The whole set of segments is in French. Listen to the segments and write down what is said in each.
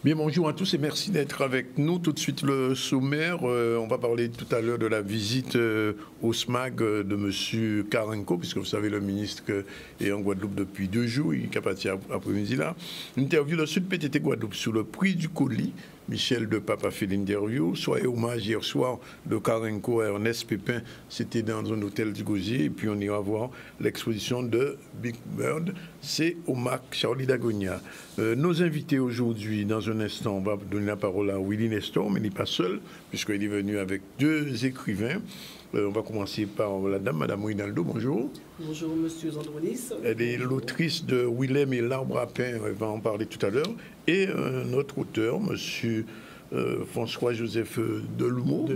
Bien, bonjour à tous et merci d'être avec nous. Tout de suite, le sommaire. On va parler tout à l'heure de la visite au SMAG de M. Karenko, puisque vous savez, le ministre est en Guadeloupe depuis 2 jours, il est parti après-midi là. Une interview de Sud PTT Guadeloupe sur le prix du colis. Michel de Pape a fait l'interview. Soyez hommage hier soir de Karenko à Ernest Pépin. C'était dans un hôtel du Gosier. Et puis on ira voir l'exposition de Big Bird. C'est au MAC Charlie Dagonia. Nos invités aujourd'hui, dans un instant, on va donner la parole à Willy Nestor, mais il n'est pas seul, puisqu'il est venu avec 2 écrivains. On va commencer par la dame, Madame Rinaldo, bonjour. Bonjour, Monsieur Zandronis. Elle est l'autrice de Willem et l'arbre à pain, elle va en parler tout à l'heure. Et notre auteur, Monsieur François-Joseph Delumeau.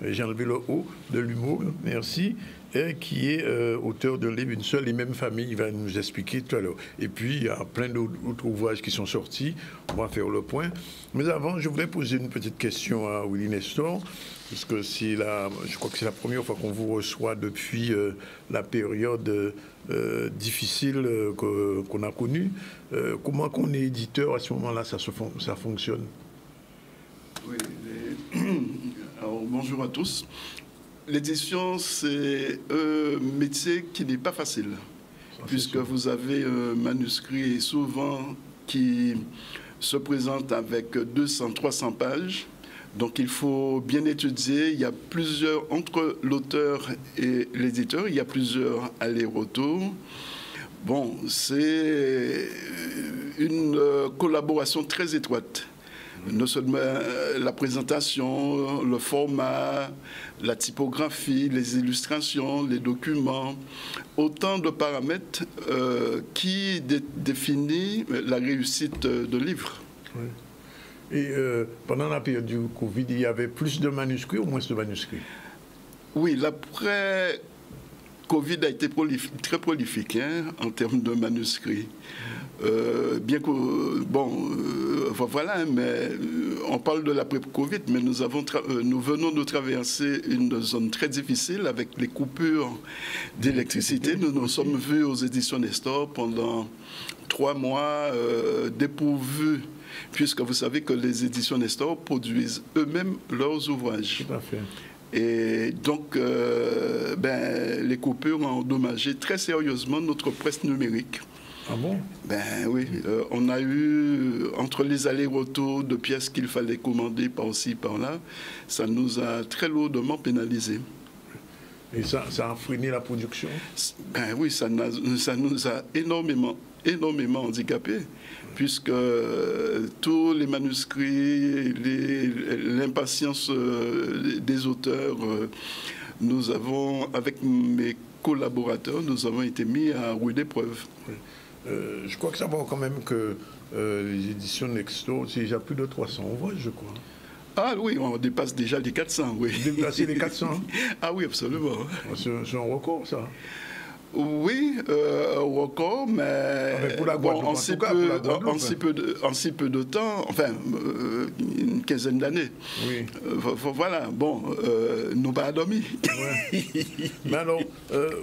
J'ai enlevé le O, Delumeau, merci. Et qui est auteur de livre Une seule et même famille, il va nous expliquer tout à l'heure. Et puis, il y a plein d'autres ouvrages qui sont sortis, on va faire le point. Mais avant, je voudrais poser une petite question à Willy Nestor, parce que je crois que c'est la première fois qu'on vous reçoit depuis la période difficile qu'on a connue. Comment qu'on est éditeur à ce moment-là, ça fonctionne? Oui, alors bonjour à tous. L'édition, c'est un métier qui n'est pas facile, puisque vous avez un manuscrit souvent qui se présente avec 200, 300 pages. Donc il faut bien étudier. Il y a plusieurs, entre l'auteur et l'éditeur, il y a plusieurs allers-retours. Bon, c'est une collaboration très étroite. Non seulement la présentation, le format, la typographie, les illustrations, les documents, autant de paramètres qui définissent la réussite de livre. Oui. Et pendant la période du Covid, il y avait plus de manuscrits ou moins de manuscrits? Oui, l'après-Covid a été très prolifique en termes de manuscrits. Bien que, voilà, mais on parle de l'après-Covid, mais nous venons de traverser une zone très difficile avec les coupures d'électricité. Nous nous sommes vus aux éditions Nestor pendant 3 mois dépourvus, puisque vous savez que les éditions Nestor produisent eux-mêmes leurs ouvrages. Tout à fait. Et donc, les coupures ont endommagé très sérieusement notre presse numérique. Ah bon? Ben oui, on a eu, entre les allers-retours de pièces qu'il fallait commander par-ci, par-là, ça nous a très lourdement pénalisés. Et ça a freiné la production? Ben oui, ça nous a énormément handicapés, puisque tous les manuscrits, l'impatience des auteurs, nous avons, avec mes collaborateurs, nous avons été mis à rude épreuve. Oui. Je crois que ça va quand même que les éditions Nestor, c'est déjà plus de 300 ouvrages, je crois. Ah oui, on dépasse déjà les 400, oui. Dépasser les 400? Ah oui, absolument. C'est un record, ça. Oui, record, mais pour la Guadeloupe, en si peu de temps, enfin, une quinzaine d'années. Oui. Voilà, bon, nous pas dormi. Ouais. Mais alors,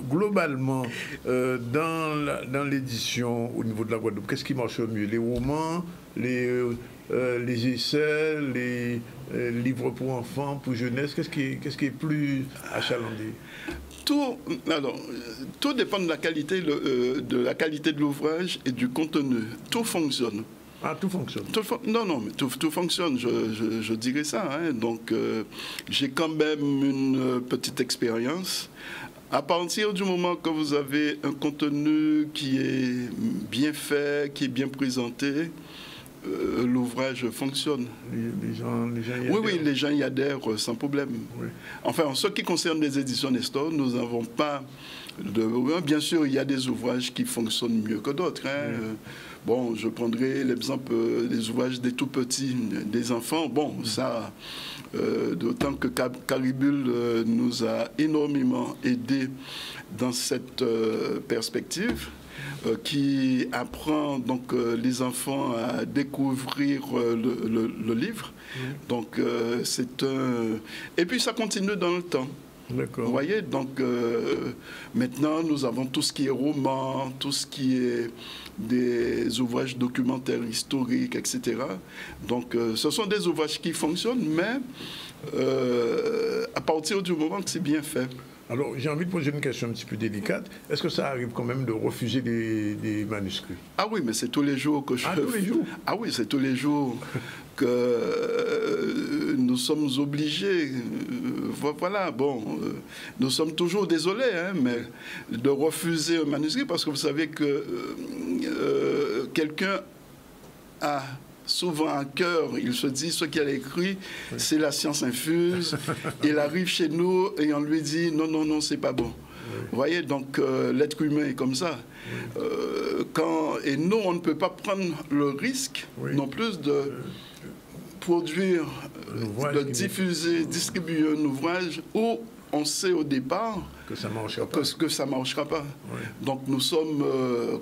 globalement, dans l'édition au niveau de la Guadeloupe, qu'est-ce qui marche le mieux? Les romans, les essais, les livres pour enfants, pour jeunesse, qu'est-ce qui est plus achalandé? Tout dépend de la qualité de l'ouvrage et du contenu. Tout fonctionne. Ah, tout fonctionne? Non, mais tout fonctionne, je dirais ça. Donc, j'ai quand même une petite expérience. À partir du moment que vous avez un contenu qui est bien fait, qui est bien présenté, l'ouvrage fonctionne. Les gens y adhèrent. Oui, les gens y adhèrent sans problème. Oui. Enfin, en ce qui concerne les éditions Nestor, nous n'avons pas de... Bien sûr, il y a des ouvrages qui fonctionnent mieux que d'autres. Oui. Bon, je prendrai l'exemple des ouvrages des tout-petits, des enfants. Bon, ça, d'autant que Caribule nous a énormément aidés dans cette perspective. Qui apprend donc les enfants à découvrir le livre. Donc c'est un... Et puis ça continue dans le temps. Vous voyez, donc maintenant nous avons tout ce qui est roman, tout ce qui est des ouvrages documentaires historiques, etc. Donc ce sont des ouvrages qui fonctionnent, mais à partir du moment que c'est bien fait. Alors, j'ai envie de poser une question un petit peu délicate. Est-ce que ça arrive quand même de refuser des manuscrits? Ah oui, mais c'est tous les jours que je... Ah, tous les jours? Ah oui, c'est tous les jours que nous sommes obligés. Voilà, bon, nous sommes toujours désolés, hein, mais de refuser un manuscrit, parce que vous savez que quelqu'un a souvent à cœur, il se dit ce qu'il a écrit, oui, c'est la science infuse. Il arrive chez nous et on lui dit non, non, non, c'est pas bon. Oui. Vous voyez, donc l'être humain est comme ça. Oui. Et nous, on ne peut pas prendre le risque, oui, non plus de produire, de diffuser, distribuer un ouvrage où on sait au départ que ça ne marchera pas. Oui. Donc nous sommes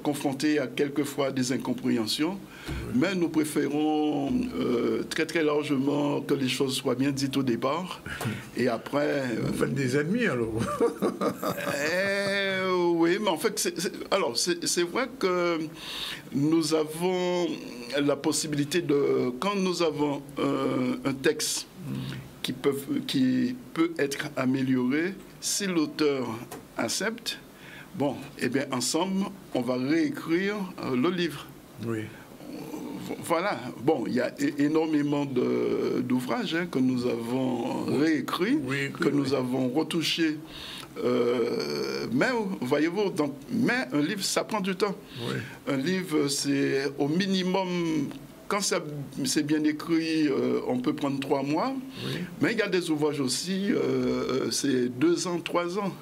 confrontés à quelquefois des incompréhensions, oui, mais nous préférons très très largement que les choses soient bien dites au départ. Et après... Vous faites des ennemis alors? Oui, mais en fait, c'est vrai que nous avons la possibilité de... Quand nous avons un texte qui peut être amélioré, si l'auteur accepte, bon, eh bien, ensemble, on va réécrire le livre. Oui. Voilà. Bon, il y a énormément d'ouvrages que nous avons réécrits, oui, que nous avons retouchés. Mais, voyez-vous, donc, mais un livre, ça prend du temps. Oui. Un livre, c'est au minimum... Quand c'est bien écrit, on peut prendre 3 mois. Oui. Mais il y a des ouvrages aussi, c'est 2 ans, 3 ans.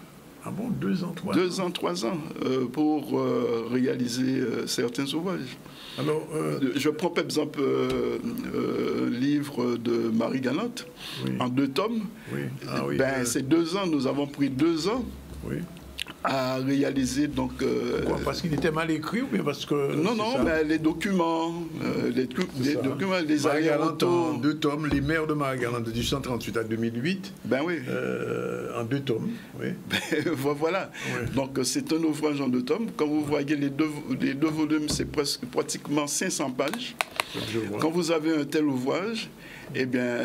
Ah bon, 2 ans, 3 ans 2 ans, 3 ans pour réaliser certains ouvrages. Alors, je prends par exemple un livre de Marie Galante, oui, en 2 tomes. Oui. Ah, oui, c'est 2 ans, nous avons pris 2 ans. Oui. À réaliser, donc... Pourquoi? Parce qu'il était mal écrit ou bien parce que... Non, non, mais les documents, les allers-retours... 2 tomes, Les Mères de Marie Galante, de 1838 à 2008. Ben oui. En 2 tomes, oui. Ben, voilà. Oui. Donc, c'est un ouvrage en 2 tomes. Quand vous voyez les deux volumes, c'est pratiquement 500 pages. Quand vous avez un tel ouvrage, eh bien,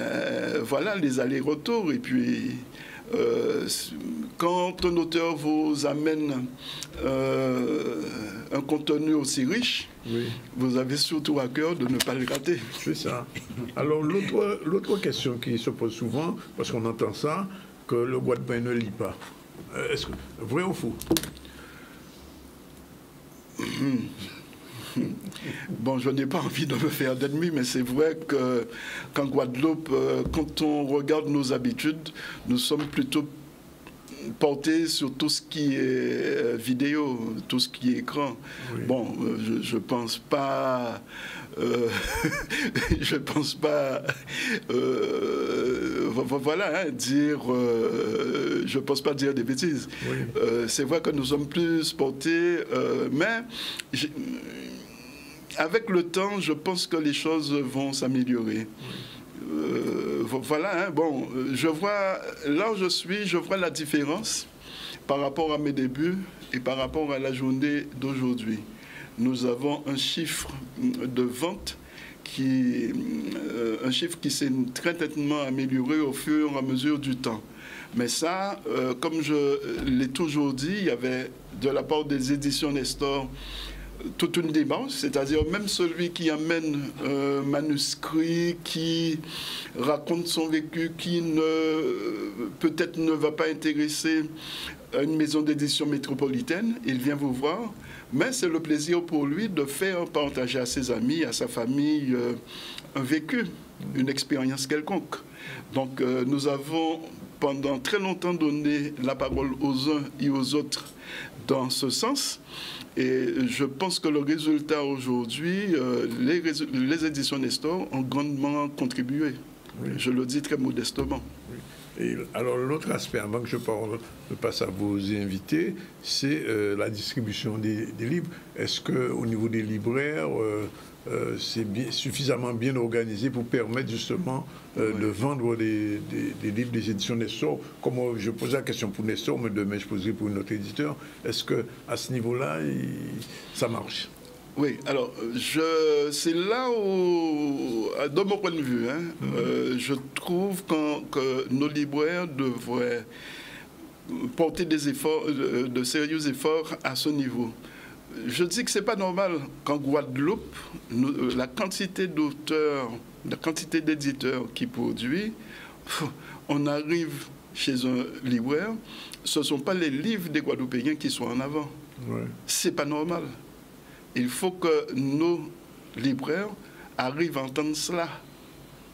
voilà, les allers-retours, et puis... quand un auteur vous amène un contenu aussi riche, oui, vous avez surtout à cœur de ne pas le rater. C'est ça. Alors, l'autre question qui se pose souvent, parce qu'on entend ça, que le Guadeloupe ne lit pas. Est-ce que vrai ou faux? Bon, je n'ai pas envie de me faire d'ennemis, mais c'est vrai qu'en Guadeloupe, quand on regarde nos habitudes, nous sommes plutôt portés sur tout ce qui est vidéo, tout ce qui est écran. Oui. Bon, je pense pas... je pense pas... voilà, hein, dire... je pense pas dire des bêtises. Oui. C'est vrai que nous sommes plus portés, mais... avec le temps, je pense que les choses vont s'améliorer. Voilà, hein, bon, je vois, là où je suis, je vois la différence par rapport à mes débuts et par rapport à la journée d'aujourd'hui. Nous avons un chiffre de vente un chiffre qui s'est très nettement amélioré au fur et à mesure du temps. Mais ça, comme je l'ai toujours dit, il y avait de la part des éditions Nestor toute une démarche, c'est-à-dire même celui qui amène un manuscrit, qui raconte son vécu, qui peut-être ne va pas intéresser une maison d'édition métropolitaine, il vient vous voir, mais c'est le plaisir pour lui de faire partager à ses amis, à sa famille, un vécu, une expérience quelconque. Donc nous avons pendant très longtemps donné la parole aux uns et aux autres dans ce sens. Et je pense que le résultat aujourd'hui, les éditions Nestor ont grandement contribué. Oui. Je le dis très modestement. Oui. Et alors, l'autre aspect, avant que je passe à vos invités, c'est la distribution des livres. Est-ce qu'au niveau des libraires, c'est suffisamment bien organisé pour permettre justement de vendre des livres des éditions Nestor? Comme je posais la question pour Nestor, mais demain je poserai pour notre éditeur. Est-ce qu'à ce niveau-là, ça marche? Oui, alors, c'est là où, de mon point de vue, je trouve que nos libraires devraient porter des efforts, de sérieux efforts à ce niveau. Je dis que ce n'est pas normal qu'en Guadeloupe, la quantité d'auteurs, la quantité d'éditeurs qui produit, on arrive chez un libraire, ce ne sont pas les livres des Guadeloupéens qui sont en avant. Ouais. Ce n'est pas normal. Il faut que nos libraires arrivent à entendre cela.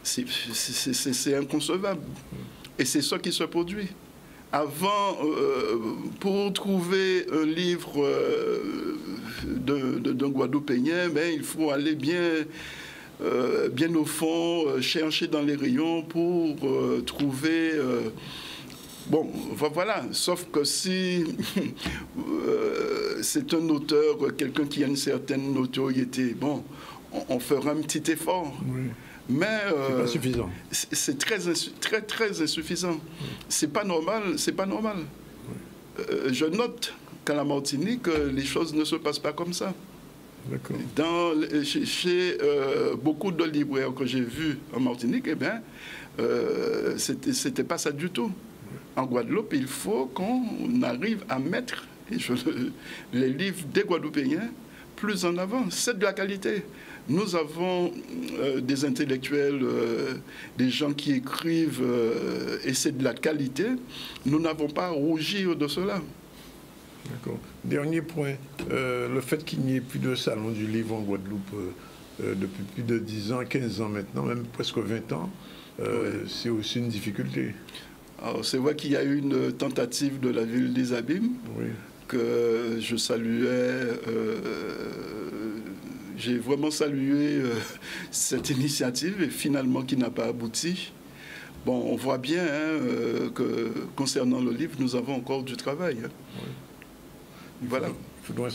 C'est inconcevable. Et c'est ça qui se produit. Avant, pour trouver un livre d'un Guadeloupéen, il faut aller bien au fond, chercher dans les rayons pour trouver... Bon, voilà, sauf que si c'est un auteur, quelqu'un qui a une certaine notoriété, bon, on fera un petit effort. Oui. Mais c'est pas suffisant. C'est très insuffisant. Oui. C'est pas normal. Oui. Je note qu'à la Martinique, les choses ne se passent pas comme ça. Chez beaucoup de libraires que j'ai vus en Martinique, c'était pas ça du tout. En Guadeloupe, il faut qu'on arrive à mettre les livres des Guadeloupéens plus en avant. C'est de la qualité. Nous avons des intellectuels, des gens qui écrivent, et c'est de la qualité. Nous n'avons pas à rougir de cela. D'accord. Dernier point, le fait qu'il n'y ait plus de salon du livre en Guadeloupe depuis plus de 10 ans, 15 ans maintenant, même presque 20 ans, c'est aussi une difficulté. Alors, c'est vrai qu'il y a eu une tentative de la ville des Abîmes, que je saluais. J'ai vraiment salué cette initiative et finalement qui n'a pas abouti. Bon, on voit bien que concernant le livre, nous avons encore du travail. Voilà.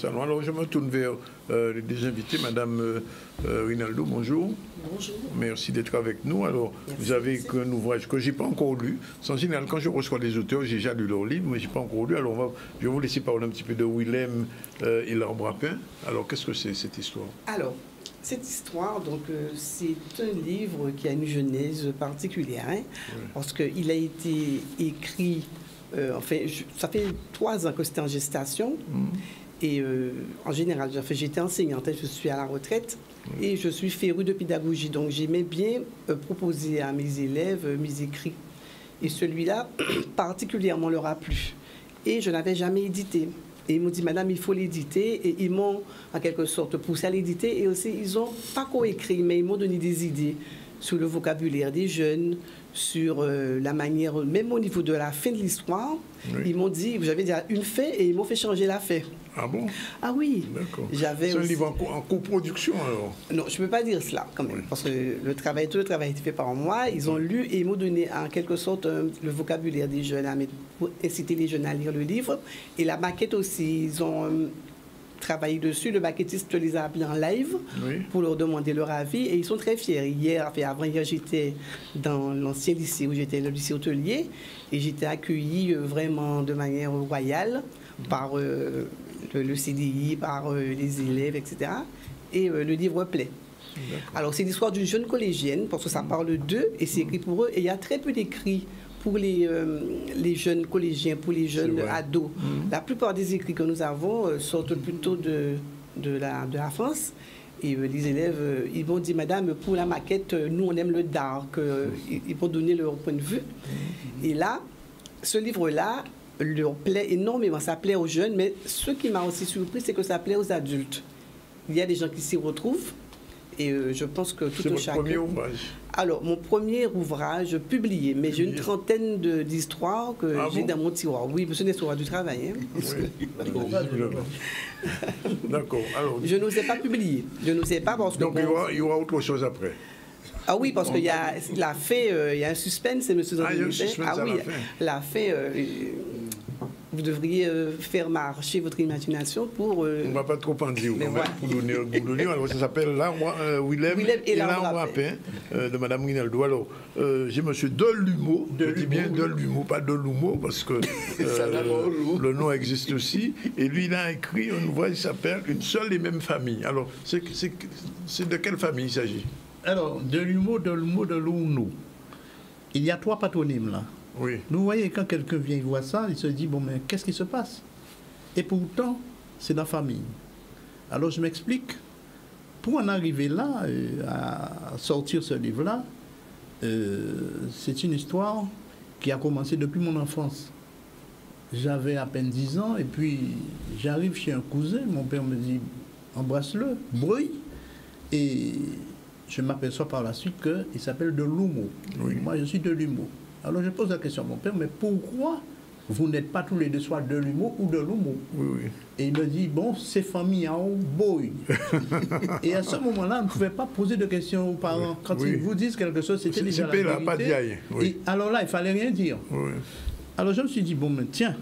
Alors, je me tourne vers les deux invités. Madame Rinaldo, bonjour. Bonjour. Merci d'être avec nous. Alors, merci, vous avez écrit un ouvrage que je n'ai pas encore lu. En général, quand je reçois des auteurs, j'ai déjà lu leur livre, mais je n'ai pas encore lu. Alors, je vais vous laisser parler un petit peu de Willem et l'Arbre à pain. Alors, qu'est-ce que c'est cette histoire? Alors, cette histoire, donc, c'est un livre qui a une genèse particulière, parce qu'il a été écrit, ça fait 3 ans que c'était en gestation. Et en général, j'étais enseignante, je suis à la retraite et je suis férue de pédagogie. Donc, j'aimais bien proposer à mes élèves mes écrits. Et celui-là, particulièrement, leur a plu. Et je n'avais jamais édité. Et ils m'ont dit, madame, il faut l'éditer. Et ils m'ont, en quelque sorte, poussé à l'éditer. Et aussi, ils n'ont pas coécrit, mais ils m'ont donné des idées sur le vocabulaire des jeunes, sur la manière, même au niveau de la fin de l'histoire. Ils m'ont dit, j'avais déjà une fait et ils m'ont fait changer la fin. Ah bon? Ah oui. D'accord. C'est un livre en coproduction alors? Non, je ne peux pas dire cela quand même, parce que tout le travail a été fait par moi. Ils ont lu et ils m'ont donné en quelque sorte le vocabulaire des jeunes pour inciter les jeunes à lire le livre. Et la maquette aussi, ils ont travaillé dessus. Le maquettiste les a appelés en live pour leur demander leur avis et ils sont très fiers. Avant-hier, j'étais dans l'ancien lycée où j'étais, le lycée hôtelier, et j'étais accueillie vraiment de manière royale par le CDI, par les élèves, etc. Et le livre plaît. Alors, c'est l'histoire d'une jeune collégienne, parce que ça parle d'eux, et c'est écrit pour eux. Et il y a très peu d'écrits pour les jeunes collégiens, pour les jeunes ados. La plupart des écrits que nous avons sortent plutôt de la France. Et les élèves, ils vont dire, madame, pour la maquette, nous, on aime le dark. Ils vont donner leur point de vue. Et là, ce livre-là leur plaît énormément. Ça plaît aux jeunes, mais ce qui m'a aussi surpris, c'est que ça plaît aux adultes. Il y a des gens qui s'y retrouvent. Et je pense que tout chacun... C'est votre premier ouvrage? Alors, mon premier ouvrage publié, mais j'ai une trentaine d'histoires que j'ai dans mon tiroir. Oui, parce que c'est une histoire du travail. D'accord. Alors... Je n'osais pas publier. Je n'osais pas parce que... Donc, il y aura autre chose après? Ah oui, parce qu'il y a la fait, il y a un suspense, c'est M. Zandri. Ah, il y a un suspense à la fin. La fait, vous devriez faire marcher votre imagination pour... On ne va pas trop en dire, voilà. pour donner un goût de livre. Alors, ça s'appelle Willem et l'arbre rapin de Mme Rinaldo. Alors, j'ai M. Delumeau, je dis bien Delumeau, pas Delumeau, parce que le nom existe aussi. Et lui, il a écrit un ouvrage qui s'appelle Une seule et même famille. Alors, c'est de quelle famille il s'agit? Alors, Delumeau, Delumeau. Il y a 3 patronymes là. Oui. Vous voyez, quand quelqu'un vient voir ça, il se dit, bon, mais qu'est-ce qui se passe? Et pourtant, c'est la famille. Alors, je m'explique. Pour en arriver là, à sortir ce livre-là, c'est une histoire qui a commencé depuis mon enfance. J'avais à peine 10 ans, et puis j'arrive chez un cousin, mon père me dit, embrasse-le, bruit. Et je m'aperçois par la suite qu'il s'appelle Delumeau. Oui. Moi, je suis Delumeau. Alors je pose la question à mon père, mais pourquoi vous n'êtes pas tous les deux soit Delumeau ou Delumeau? Oui, oui. Et il me dit, bon, c'est famille en boy. Et à ce moment-là, on ne pouvait pas poser de questions aux parents. Quand ils vous disent quelque chose, c'était déjà la vérité. Pas d'y oui. Et alors là, il ne fallait rien dire. Oui. Alors je me suis dit, bon, mais tiens,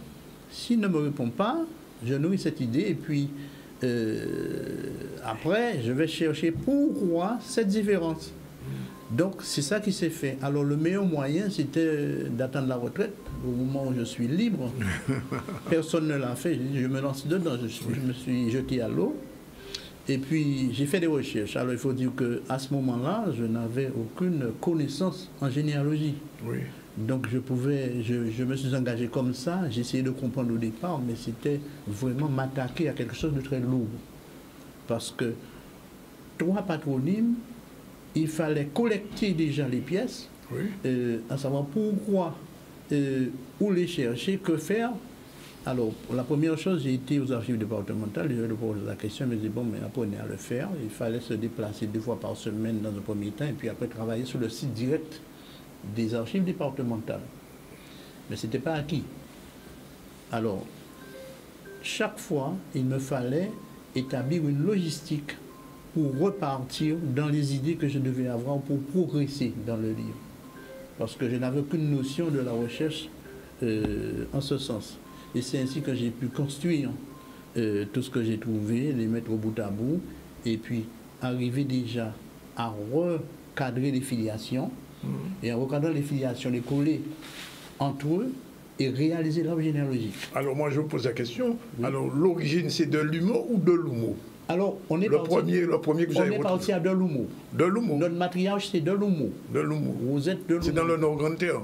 s'il ne me répond pas, je nourris cette idée, et puis après, je vais chercher pourquoi cette différence. Donc, c'est ça qui s'est fait. Alors, le meilleur moyen, c'était d'attendre la retraite, au moment où je suis libre. Personne ne l'a fait. Je me lance dedans. Je me suis jeté à l'eau. Et puis, j'ai fait des recherches. Alors, il faut dire qu'à ce moment-là, je n'avais aucune connaissance en généalogie. Oui. Donc, je me suis engagé comme ça. J'ai essayé de comprendre au départ, mais c'était vraiment m'attaquer à quelque chose de très lourd. Parce que 3 patronymes, il fallait collecter déjà les pièces, oui. À savoir pourquoi, où les chercher, que faire. Alors, la première chose, j'ai été aux archives départementales, je leur pose la question, je me dis, bon, mais apprenez à le faire. Il fallait se déplacer 2 fois par semaine dans un premier temps, et puis après travailler sur le site direct des archives départementales. Mais ce n'était pas acquis. Alors, chaque fois, il me fallait établir une logistique pour repartir dans les idées que je devais avoir pour progresser dans le livre. Parce que je n'avais aucune notion de la recherche en ce sens. Et c'est ainsi que j'ai pu construire tout ce que j'ai trouvé, les mettre au bout à bout, et puis arriver déjà à recadrer les filiations, et en recadrant les filiations, les coller entre eux, et réaliser l'arbre généalogique. Alors moi, je vous pose la question. Oui. Alors, l'origine, c'est Delumeau ou Delumeau? Alors, on est le premier que vous avez retrouvé. On est parti à Delumeau. Delumeau. Notre matriarche, c'est Delumeau. Delumeau. Vous êtes Delumeau. C'est dans le Nord-Grande-Terre.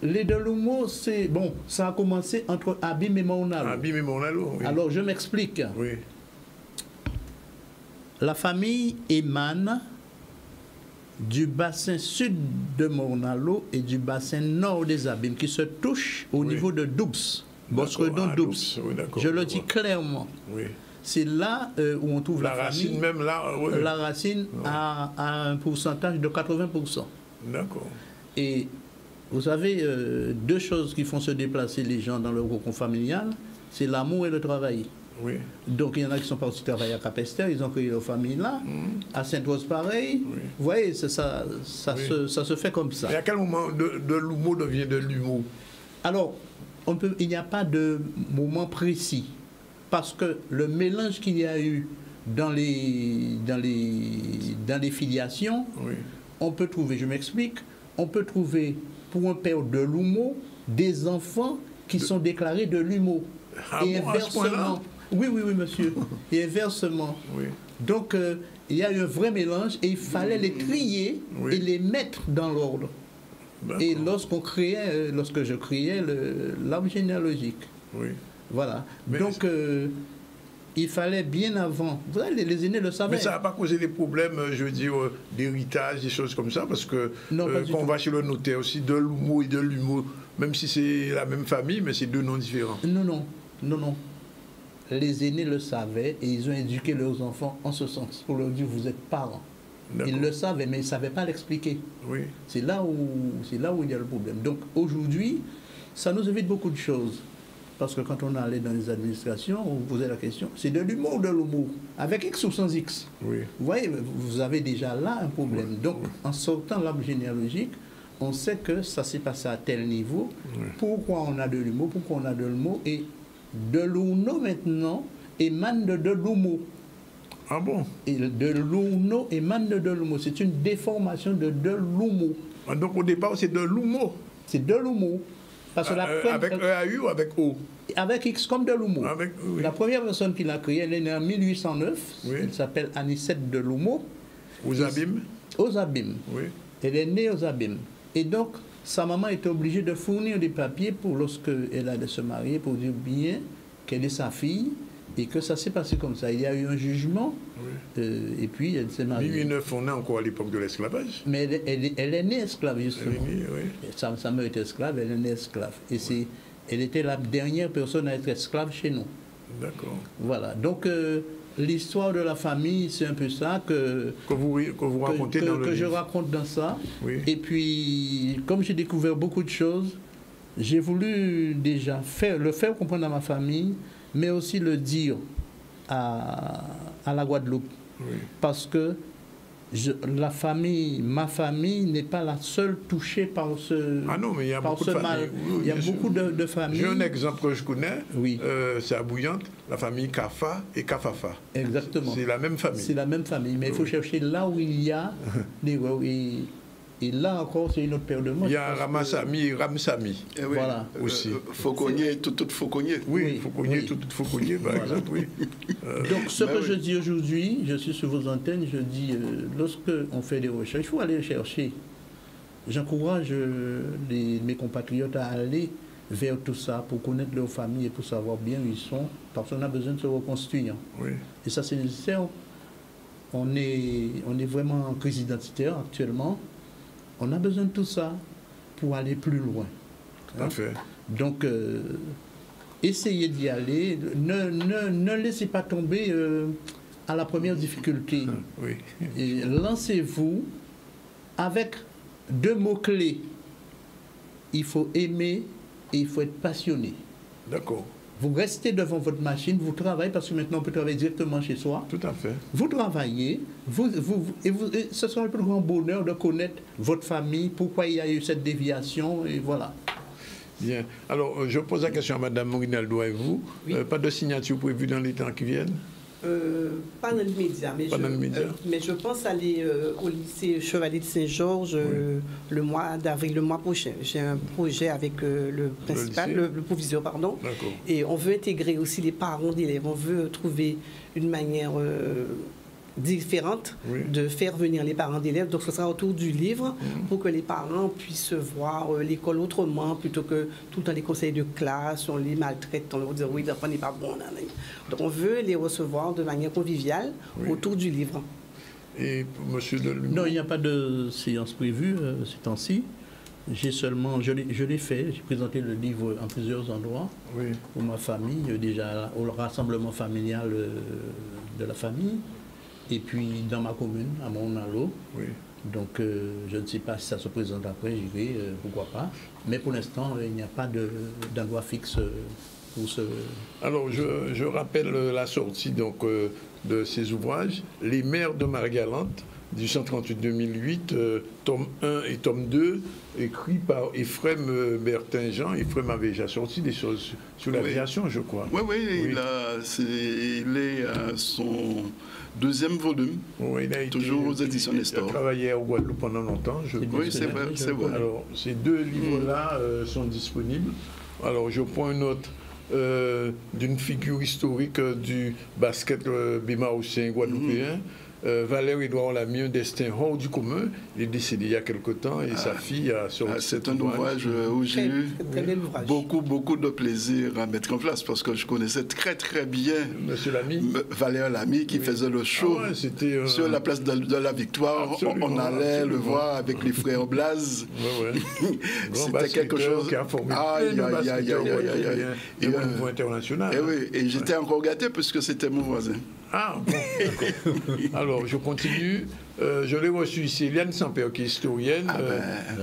Les Delumeau, c'est... Bon, ça a commencé entre Abim et Mornalo. Abim et Mornalo, oui. Alors, je m'explique. Oui. La famille émane du bassin sud de Mornalo et du bassin nord des Abîmes, qui se touchent au niveau de Doubs. Bosredon-Doubs. Oui, je le dis clairement. Oui. C'est là où on trouve la racine famille. Même là, oui. La racine a un pourcentage de 80%. D'accord. Et vous savez, 2 choses qui font se déplacer les gens dans leur cocon familial, c'est l'amour et le travail. Oui. Donc il y en a qui sont partis travailler à Capesterre, ils ont créé leur famille là, à Sainte-Rose pareil. Oui. Vous voyez, ça se fait comme ça. Et à quel moment Delumeau devient Delumeau? Alors, il n'y a pas de moment précis, parce que le mélange qu'il y a eu dans les filiations, oui. On peut trouver, je m'explique, on peut trouver pour un père Delumeau des enfants qui sont déclarés Delumeau. Ah et bon, inversement. Oui, monsieur. Et inversement. Oui. Donc, il y a eu un vrai mélange et il fallait les trier et les mettre dans l'ordre. Et lorsque je créais l'arbre généalogique. Oui. Voilà. Mais donc, il fallait bien avant. Vous savez, les aînés le savaient. Mais ça n'a pas causé des problèmes, je veux dire, d'héritage, des choses comme ça, parce que quand on va chez le notaire aussi, Delumeau et Delumeau, même si c'est la même famille, mais c'est 2 noms différents. Non. Les aînés le savaient et ils ont éduqué leurs enfants en ce sens, pour leur dire vous êtes parents. Ils le savaient, mais ils ne savaient pas l'expliquer. Oui. C'est là où il y a le problème. Donc aujourd'hui, ça nous évite beaucoup de choses. parce que quand on allait dans les administrations, on vous posait la question, c'est de l'humour ou de l'humour? Avec X ou sans X? Oui. Vous voyez, vous avez déjà là un problème. Donc, en sortant l'arbre généalogique, on sait que ça s'est passé à tel niveau. Pourquoi on a de l'humour? Pourquoi on a de l'humour? Et de l'uno maintenant émane de l'humour. Ah bon? Et de l'uno émane de l'humour. C'est une déformation de l'humour. Ah, donc au départ, c'est de l'humour. C'est de l'humour. Parce que avec EAU ou avec O? Avec X comme de l'humour. Oui. La première personne qui l'a créée, elle est née en 1809. Oui. Elle s'appelle Anicette de l'humour. Aux abîmes? Aux abîmes. Oui. Elle est née aux abîmes. Et donc, sa maman était obligée de fournir des papiers pour lorsqu'elle allait se marier, pour dire bien qu'elle est sa fille et que ça s'est passé comme ça. Il y a eu un jugement et puis elle s'est mariée. 1809, on est encore à l'époque de l'esclavage. Mais elle est née esclave, justement. Elle est née, oui. Sa mère était esclave, elle est née esclave. Et elle était la dernière personne à être esclave chez nous. D'accord. Voilà. Donc, l'histoire de la famille, c'est un peu ça que vous racontez dans le livre. Je raconte dans ça. Oui. Et puis, comme j'ai découvert beaucoup de choses, j'ai voulu déjà le faire comprendre à ma famille, mais aussi le dire à la Guadeloupe. Oui. Parce que ma famille n'est pas la seule touchée par ce Ah non, mais il y a beaucoup de familles. Oui, il y a beaucoup de familles. J'ai un exemple que je connais. Oui. C'est à Bouillante, la famille Kafa et Kafafa. Exactement. C'est la même famille. C'est la même famille, mais il faut chercher là où il y a des... Et là encore, c'est une autre paire de manches. Il y a Ramasami et Ramsami. Oui. Voilà. Aussi. Fauconnier, tout Fauconnier. Oui, Fauconnier, tout Fauconnier, par exemple, oui. Donc, ce que je dis aujourd'hui, je suis sur vos antennes, je dis, lorsque on fait des recherches, il faut aller chercher. J'encourage mes compatriotes à aller vers tout ça pour connaître leur famille et pour savoir bien où ils sont, parce qu'on a besoin de se reconstruire. Oui. Et ça, c'est nécessaire. On est vraiment en crise identitaire actuellement. On a besoin de tout ça pour aller plus loin. Tout à fait. Donc, essayez d'y aller. Ne laissez pas tomber à la première difficulté. Oui. Et lancez-vous avec 2 mots-clés. Il faut aimer et il faut être passionné. D'accord. Vous restez devant votre machine, vous travaillez, parce que maintenant on peut travailler directement chez soi. Tout à fait. Vous travaillez, et ce sera le plus grand bonheur de connaître votre famille, pourquoi il y a eu cette déviation, et voilà. Bien. Alors, je pose la question à Mme Morinaldo et vous. Oui. Pas de signature prévue dans les temps qui viennent? Pas dans le média, mais je pense aller au lycée Chevalier de Saint-Georges le mois d'avril, le mois prochain. J'ai un projet avec le principal, le proviseur, pardon. Et on veut intégrer aussi les parents d'élèves. On veut trouver une manière différente de faire venir les parents d'élèves. Donc, ce sera autour du livre pour que les parents puissent voir l'école autrement, plutôt que tout le temps les conseils de classe, on les maltraite, on leur dit oui, l'enfant n'est pas bon. Donc, on veut les recevoir de manière conviviale autour du livre. Et pour monsieur Delumeau? Non, il n'y a pas de séance prévue ces temps-ci. J'ai seulement, je l'ai fait, j'ai présenté le livre en plusieurs endroits pour ma famille, déjà au rassemblement familial de la famille. Et puis dans ma commune, à Monalo. Oui. Donc je ne sais pas si ça se présente après, j'irai, pourquoi pas. Mais pour l'instant, il n'y a pas d'endroit fixe pour ce... Alors je rappelle la sortie donc, de ces ouvrages, Les Mères de Marie-Galante, 1838-2008, tome 1 et tome 2, écrit par Ephrem Bertingent. Ephrem avait déjà sorti des choses sur l'aviation, je crois. Oui. Il est à son 2e volume, toujours aux éditions Nestor. Il a travaillé au Guadeloupe pendant longtemps. Oui, c'est vrai. Alors, ces 2 livres-là sont disponibles. Alors, je prends une autre d'une figure historique du basket bémaousien guadeloupéen. Valère-Édouard Lamy, un destin hors du commun. Il est décédé il y a quelque temps et sa fille a sorti. C'est un ouvrage où j'ai eu beaucoup de plaisir à mettre en place parce que je connaissais très bien Monsieur Lamy. Valère Lamy qui faisait le show sur la place de la Victoire. On allait le voir avec les frères Blaze. C'était quelque chose qui a formé et au niveau international. Et j'étais encore gâté puisque c'était mon voisin. Ah, bon, d'accord. Alors, je continue. je l'ai reçu ici, Eliane Samper, qui est historienne.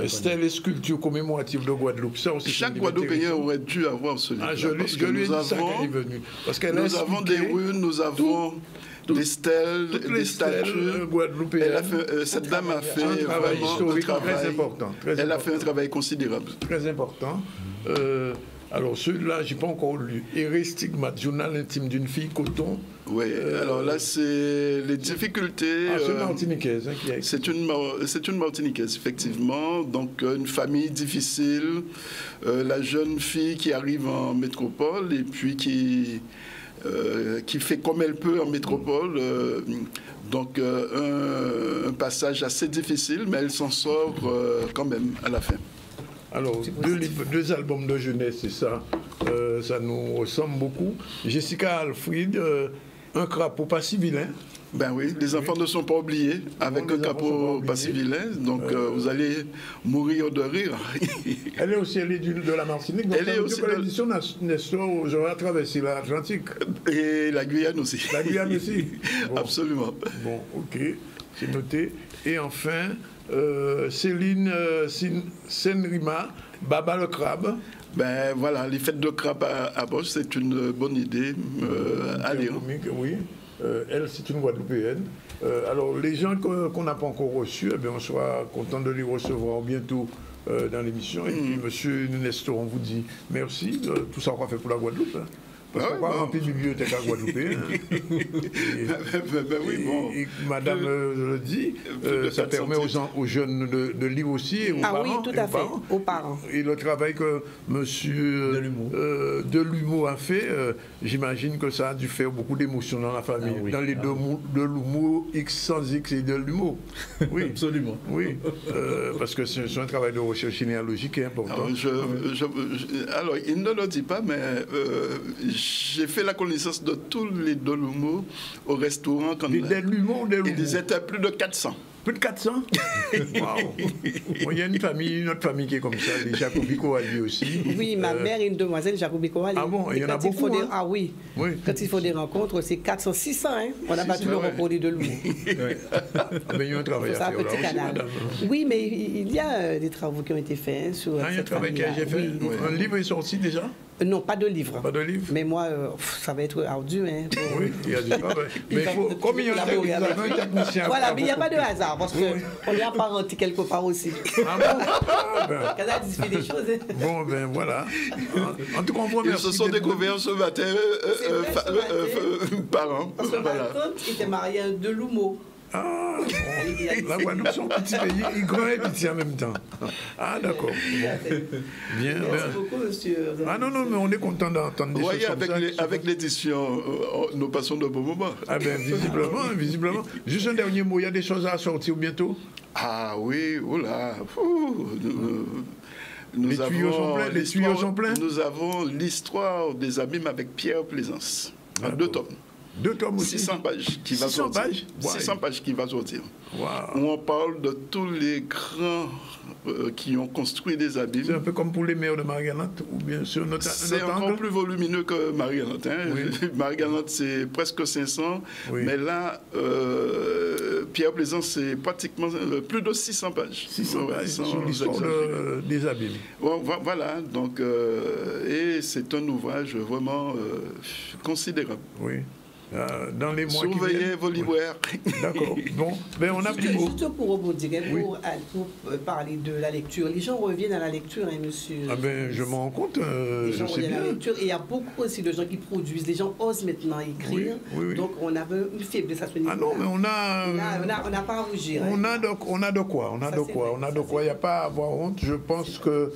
C'était les sculptures commémoratives de Guadeloupe. Ça aussi, chaque Guadeloupéen aurait dû avoir ce livre. Je lui ai dit ça quand il est venu. Parce qu'elle nous avons des runes, nous avons des stèles, des statues. Guadeloupéennes. Cette dame a fait un travail historique très important. Elle a fait un travail considérable. Très important. Alors, celui-là, je n'ai pas encore lu. Éréstigmate, journal intime d'une fille, coton. Oui, alors là, c'est les difficultés. C'est une Martiniquaise qui a écrit. C'est une Martiniquaise, effectivement. Donc, une famille difficile. La jeune fille qui arrive en métropole et puis qui fait comme elle peut en métropole. Donc, un passage assez difficile, mais elle s'en sort quand même à la fin. Alors, deux albums de jeunesse, c'est ça. Ça nous ressemble beaucoup. Jessica Alfred, un crapaud pas si vilain. Ben oui, les enfants ne sont pas oubliés avec un crapaud pas si vilain. Donc, vous allez mourir de rire. Elle est aussi de la Martinique. Donc elle est aussi de l'édition Nestor, j'aurais traversé l'Atlantique. Et la Guyane aussi. La Guyane aussi. Bon. Absolument. Bon, ok, c'est noté. Et enfin, Céline Senrima, Baba le crabe. Ben voilà, les fêtes de crabe à Bosch, c'est une bonne idée à lire. Oui, elle, c'est une Guadeloupéenne. Alors, les gens qu'on n'a pas encore reçus, eh bien, on sera content de les recevoir bientôt dans l'émission. Et puis, monsieur Nestor, on vous dit merci de tout ça qu'on a fait pour la Guadeloupe. Hein. Parce qu'on va remplir une bibliothèque à Guadeloupéen. Et madame le dit, ça permet aux jeunes de lire aussi, et aux parents. Oui, tout à fait, aux parents. Et le travail que monsieur Delumeau a fait, j'imagine que ça a dû faire beaucoup d'émotions dans la famille. Ah oui, dans les deux mots, Delumeau, X sans X et Delumeau. Oui, absolument. Oui, parce que c'est un travail de recherche généalogique qui est important. Alors, il ne le dit pas, mais j'ai fait la connaissance de tous les Delumeau au restaurant. Ils étaient plus de 400. Plus de 400? Waouh! Il y a une famille qui est comme ça, les Jacobi Coali aussi. Oui, ma mère est une demoiselle Jacobi Coali. Ah bon? Il y en a beaucoup, hein? Ah oui. Quand il faut des rencontres, c'est 400, 600. Hein? On n'a pas pu le reproduire de lui. Mais il y a un travail à faire là aussi, madame. Oui, mais il y a des travaux qui ont été faits sur il y a un travail qui a été fait. Oui. Un livre est sorti déjà? Non, pas de livre. Pas de livre. Mais moi, ça va être ardu. Hein, oui, il y a du travail. Mais comme il y a un technicien. Voilà, mais il n'y a pas de hasard, parce qu'on est apparenté quelque part aussi. Ah bon? Canada fait des choses. Bon, ben voilà. En tout cas, on vous remercie. Ils se sont découverts ce matin par an. Parce que ma tante était mariée à Delumeau. Ah, bon. La Guadeloupe, son petit pays, il grand et petit en même temps. Ah, d'accord. Bon. Bien. Merci beaucoup, monsieur. Ah non, mais on est content d'entendre des choses comme ça. Avec l'édition, nous passons de bons moments. Ah ben, visiblement. Juste un dernier mot, il y a des choses à sortir bientôt? Ah oui, oula. Les tuyaux sont pleins. Nous avons l'histoire des abîmes avec Pierre Plaisance, en 2 tomes. 2 tomes aussi. 600 pages qui va sortir. 600 pages qui va sortir. Wow. Où on parle de tous les grands qui ont construit des abîmes. C'est un peu comme pour les maires de Marie-Galante, ou bien sur notre C'est encore plus volumineux que Marie-Galante. Hein. Oui. Marie-Galante, c'est presque 500. Oui. Mais là, Pierre Plaisance, c'est pratiquement plus de 600 pages. 600 pages sur l'histoire des abîmes. Voilà. Donc, et c'est un ouvrage vraiment considérable. Oui. Dans les mois surveillez vos libraires. Oui. D'accord. Bon, ben on a pris juste pour rebondir, pour parler de la lecture. Les gens reviennent à la lecture, hein, monsieur. Ah ben, je m'en rends compte. Les gens reviennent à la lecture. Et il y a beaucoup aussi de gens qui produisent. Les gens osent maintenant écrire. Oui. Donc, on avait une faiblesse à ce niveau-là. Ah non, mais on n'a pas à rougir. On a de quoi. Il n'y a pas à avoir honte. Je pense que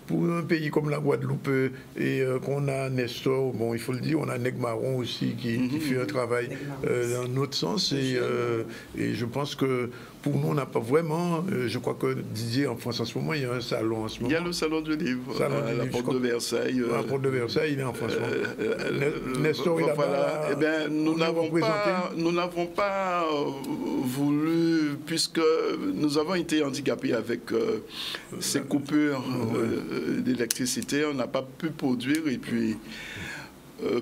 pour un pays comme la Guadeloupe et qu'on a Nestor, bon, il faut le dire, on a Negmaron aussi qui fait un travail dans notre sens et je pense que pour nous, on n'a pas vraiment, je crois que Didier, en France en ce moment, il y a un salon en ce moment. Il y a le salon du livre, la Porte de Versailles. La Porte de Versailles, il est en France. Nestor, il a voilà. Eh bien, nous n'avons pas voulu, puisque nous avons été handicapés avec ces coupures d'électricité, on n'a pas pu produire et puis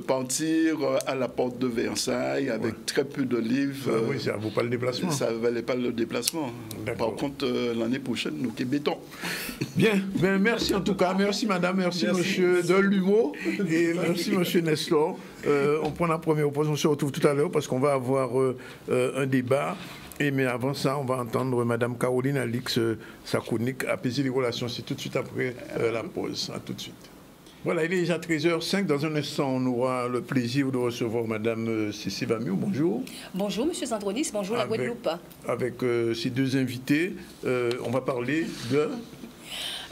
partir à la porte de Versailles avec très peu de livres. Oui, ça ne vaut pas le déplacement. Ça ne valait pas le déplacement. Par contre, l'année prochaine, nous béton. Bien, merci en tout cas. Merci madame, merci monsieur de l'humour et merci monsieur Nestor. On prend la première pause, on se retrouve tout à l'heure parce qu'on va avoir un débat. Mais avant ça, on va entendre madame Caroline Alix, sa chronique Apaiser les relations. C'est tout de suite après la pause. À tout de suite. Voilà, il est déjà 13h05. Dans un instant, on aura le plaisir de recevoir Mme Cécile Vamiou. Bonjour. Bonjour, M. Zandronis. Bonjour, la Guadeloupe. Avec ces deux invités, on va parler de...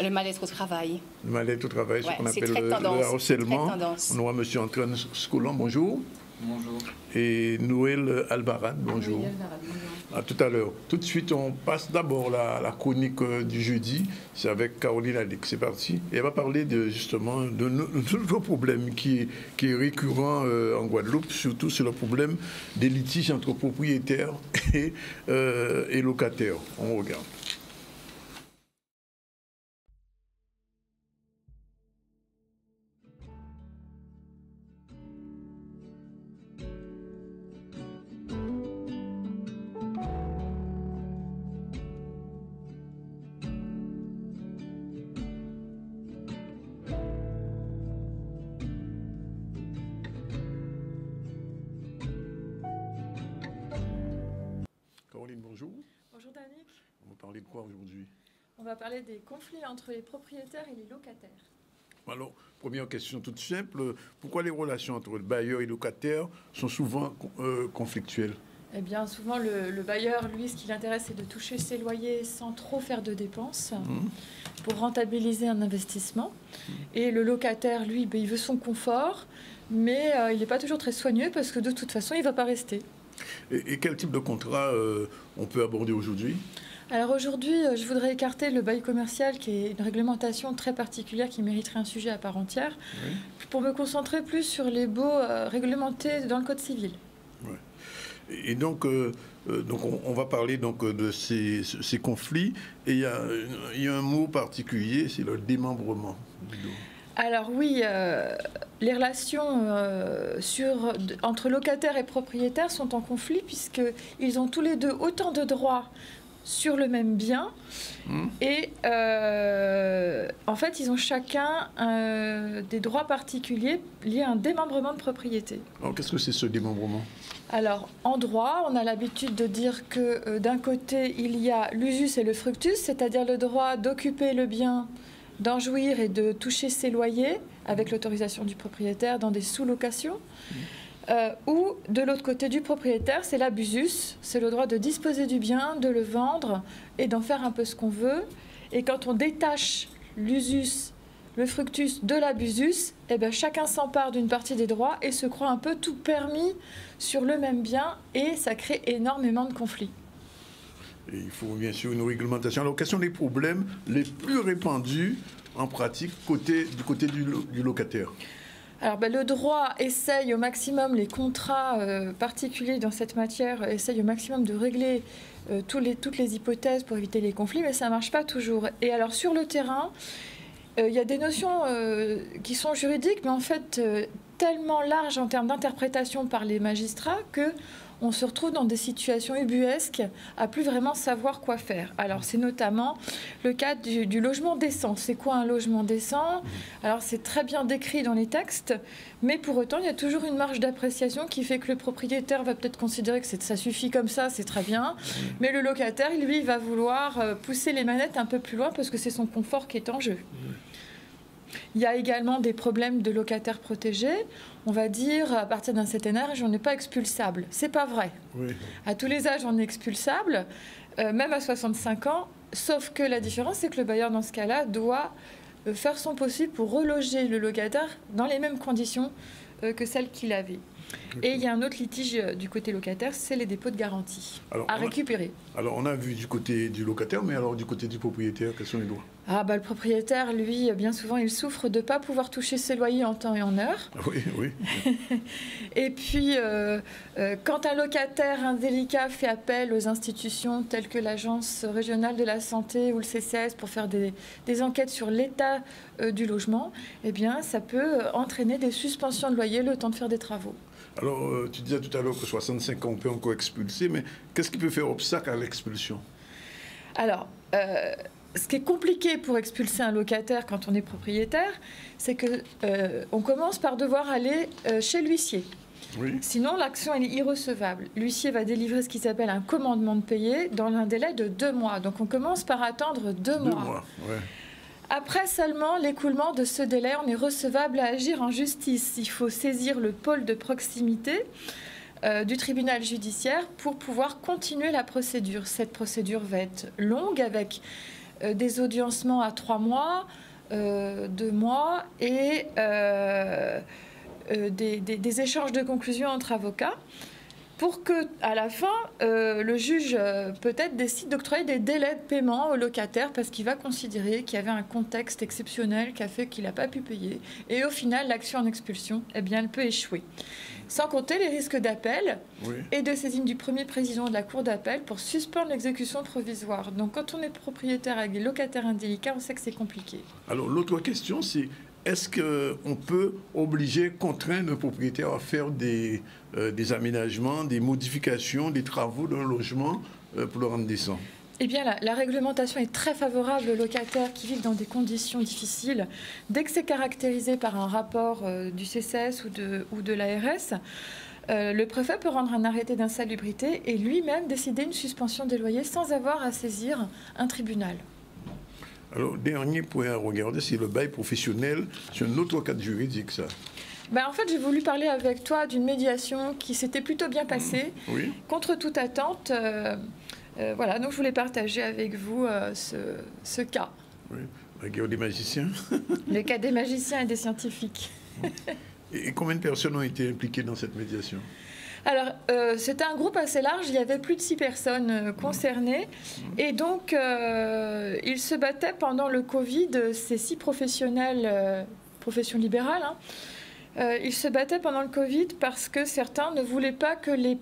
Le mal-être au travail. Le mal-être au travail, ce qu'on appelle le harcèlement. On aura M. Antoine Scolan. Bonjour. Bonjour. Et Noël Albarad. Bonjour. Oui, Albarad, bonjour. À tout à l'heure. Tout de suite, on passe d'abord la chronique du jeudi. C'est avec Caroline Alix. C'est parti. Et elle va parler justement de notre problème qui est récurrent en Guadeloupe. Surtout, c'est le problème des litiges entre propriétaires et locataires. On regarde. Bonjour. Bonjour Danick. On va parler de quoi aujourd'hui? On va parler des conflits entre les propriétaires et les locataires. Alors, première question toute simple. Pourquoi les relations entre le bailleur et le locataire sont souvent conflictuelles? Eh bien, souvent, le bailleur, lui, ce qui l'intéresse, c'est de toucher ses loyers sans trop faire de dépenses pour rentabiliser un investissement. Et le locataire, lui, il veut son confort, mais il n'est pas toujours très soigneux parce que de toute façon, il ne va pas rester. Et quel type de contrat on peut aborder aujourd'hui? Alors aujourd'hui, je voudrais écarter le bail commercial, qui est une réglementation très particulière qui mériterait un sujet à part entière, pour me concentrer plus sur les baux réglementés dans le Code civil. Ouais. Et donc on va parler de ces conflits. Et il y a un mot particulier, c'est le démembrement. Alors oui, les relations entre locataires et propriétaires sont en conflit puisqu'ils ont tous les deux autant de droits sur le même bien et en fait ils ont chacun des droits particuliers liés à un démembrement de propriété. Alors qu'est-ce que c'est ce démembrement? Alors en droit, on a l'habitude de dire que d'un côté il y a l'usus et le fructus, c'est-à-dire le droit d'occuper le bien, d'en jouir et de toucher ses loyers avec l'autorisation du propriétaire dans des sous-locations. Ou de l'autre côté du propriétaire, c'est l'abusus, c'est le droit de disposer du bien, de le vendre et d'en faire un peu ce qu'on veut. Et quand on détache l'usus, le fructus de l'abusus, eh bien, chacun s'empare d'une partie des droits et se croit un peu tout permis sur le même bien et ça crée énormément de conflits. Et il faut bien sûr une réglementation. Alors, quels sont les problèmes les plus répandus en pratique du côté du locataire? Alors, le droit essaye au maximum, les contrats particuliers dans cette matière essayent au maximum de régler toutes les hypothèses pour éviter les conflits, mais ça ne marche pas toujours. Et alors, sur le terrain, il y a des notions qui sont juridiques, mais en fait tellement larges en termes d'interprétation par les magistrats que on se retrouve dans des situations ubuesques à plus vraiment savoir quoi faire. Alors, c'est notamment le cas du logement décent. C'est quoi un logement décent? Alors, c'est très bien décrit dans les textes, mais pour autant, il y a toujours une marge d'appréciation qui fait que le propriétaire va peut-être considérer que ça suffit comme ça, c'est très bien, mais le locataire, lui, il va vouloir pousser les manettes un peu plus loin parce que c'est son confort qui est en jeu. Il y a également des problèmes de locataires protégés. On va dire, à partir d'un certain âge, on n'est pas expulsable. C'est pas vrai. Oui. À tous les âges, on est expulsable, même à 65 ans, sauf que la différence, c'est que le bailleur, dans ce cas-là, doit faire son possible pour reloger le locataire dans les mêmes conditions que celles qu'il avait. Et il y a un autre litige du côté locataire, c'est les dépôts de garantie à récupérer. Alors, on a vu du côté du locataire, mais alors du côté du propriétaire, quels sont les droits? Le propriétaire, lui, bien souvent, il souffre de ne pas pouvoir toucher ses loyers en temps et en heure. Oui, oui. Et puis, quand un locataire indélicat fait appel aux institutions telles que l'Agence régionale de la santé ou le CCAS pour faire des enquêtes sur l'état du logement, eh bien, ça peut entraîner des suspensions de loyer le temps de faire des travaux. Alors, tu disais tout à l'heure que 65 ans, on peut encore expulser, mais qu'est-ce qui peut faire obstacle à l'expulsion? Alors, ce qui est compliqué pour expulser un locataire quand on est propriétaire, c'est qu'on commence par devoir aller chez l'huissier. Oui. Sinon, l'action elle est irrecevable. L'huissier va délivrer ce qui s'appelle un commandement de payer dans un délai de 2 mois. Donc, on commence par attendre 2 mois. 2 mois, ouais. Après seulement l'écoulement de ce délai, on est recevable à agir en justice. Il faut saisir le pôle de proximité du tribunal judiciaire pour pouvoir continuer la procédure. Cette procédure va être longue avec des audiencements à 3 mois, 2 mois et des échanges de conclusions entre avocats pour que, à la fin, le juge peut-être décide d'octroyer des délais de paiement au locataire parce qu'il va considérer qu'il y avait un contexte exceptionnel qui a fait qu'il n'a pas pu payer. Et au final, l'action en expulsion, eh bien, elle peut échouer. Sans compter les risques d'appel et de saisine du premier président de la cour d'appel pour suspendre l'exécution provisoire. Donc, quand on est propriétaire avec des locataires indélicats, on sait que c'est compliqué. Alors, l'autre question, c'est est-ce qu'on peut obliger, contraindre le propriétaire à faire des aménagements, des modifications, des travaux d'un logement pour le rendre décent? Eh bien, la réglementation est très favorable aux locataires qui vivent dans des conditions difficiles. Dès que c'est caractérisé par un rapport du CCS ou de l'ARS, le préfet peut rendre un arrêté d'insalubrité et lui-même décider une suspension des loyers sans avoir à saisir un tribunal. Alors, dernier point à regarder, c'est le bail professionnel. C'est un autre cadre juridique, ça. En fait, j'ai voulu parler avec toi d'une médiation qui s'était plutôt bien passée, contre toute attente. Voilà, donc je voulais partager avec vous ce cas. Oui, le cas des magiciens. Le cas des magiciens et des scientifiques. Et combien de personnes ont été impliquées dans cette médiation? Alors, c'était un groupe assez large, il y avait plus de 6 personnes concernées. Et donc, ils se battaient pendant le Covid, ces 6 professionnels, profession libérale, ils se battaient pendant le Covid parce que certains ne voulaient pas que les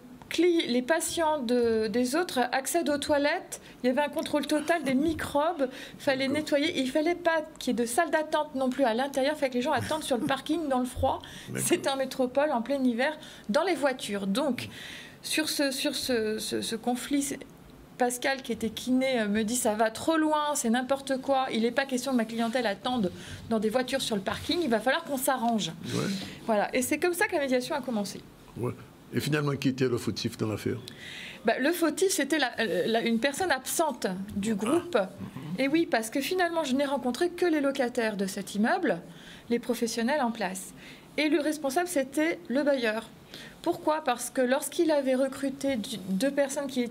patients des autres accèdent aux toilettes. Il y avait un contrôle total des microbes. Il fallait nettoyer. Il ne fallait pas qu'il y ait de salle d'attente non plus à l'intérieur. Il fallait que les gens attendent sur le parking dans le froid. C'est en métropole, en plein hiver, dans les voitures. Donc, sur ce conflit, Pascal, qui était kiné, me dit ça va trop loin, c'est n'importe quoi. Il n'est pas question que ma clientèle attende dans des voitures sur le parking. Il va falloir qu'on s'arrange. Ouais. Voilà. Et c'est comme ça que la médiation a commencé. Ouais. Et finalement, qui était le fautif dans l'affaire? Le fautif, c'était une personne absente du groupe. Et oui, parce que finalement, je n'ai rencontré que les locataires de cet immeuble, les professionnels en place. Et le responsable, c'était le bailleur. Pourquoi? Parce que lorsqu'il avait recruté 2 personnes qui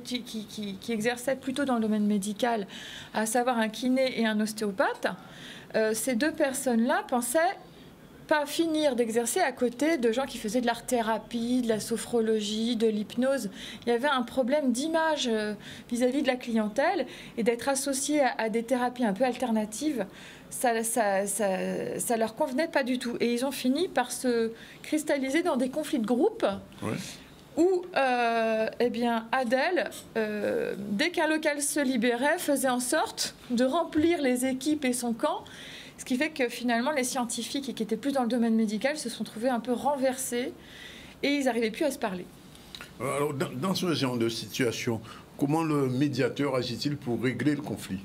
exerçaient plutôt dans le domaine médical, à savoir un kiné et un ostéopathe, ces 2 personnes-là pensaient pas finir d'exercer à côté de gens qui faisaient de l'art-thérapie, de la sophrologie, de l'hypnose. Il y avait un problème d'image vis-à-vis de la clientèle et d'être associé à des thérapies un peu alternatives, ça leur convenait pas du tout. Et ils ont fini par se cristalliser dans des conflits de groupe où, Adèle, dès qu'un local se libérait, faisait en sorte de remplir les équipes et son camp. Ce qui fait que finalement, les scientifiques qui étaient plus dans le domaine médical se sont trouvés un peu renversés et ils n'arrivaient plus à se parler. Alors, dans ce genre de situation, comment le médiateur agit-il pour régler le conflit?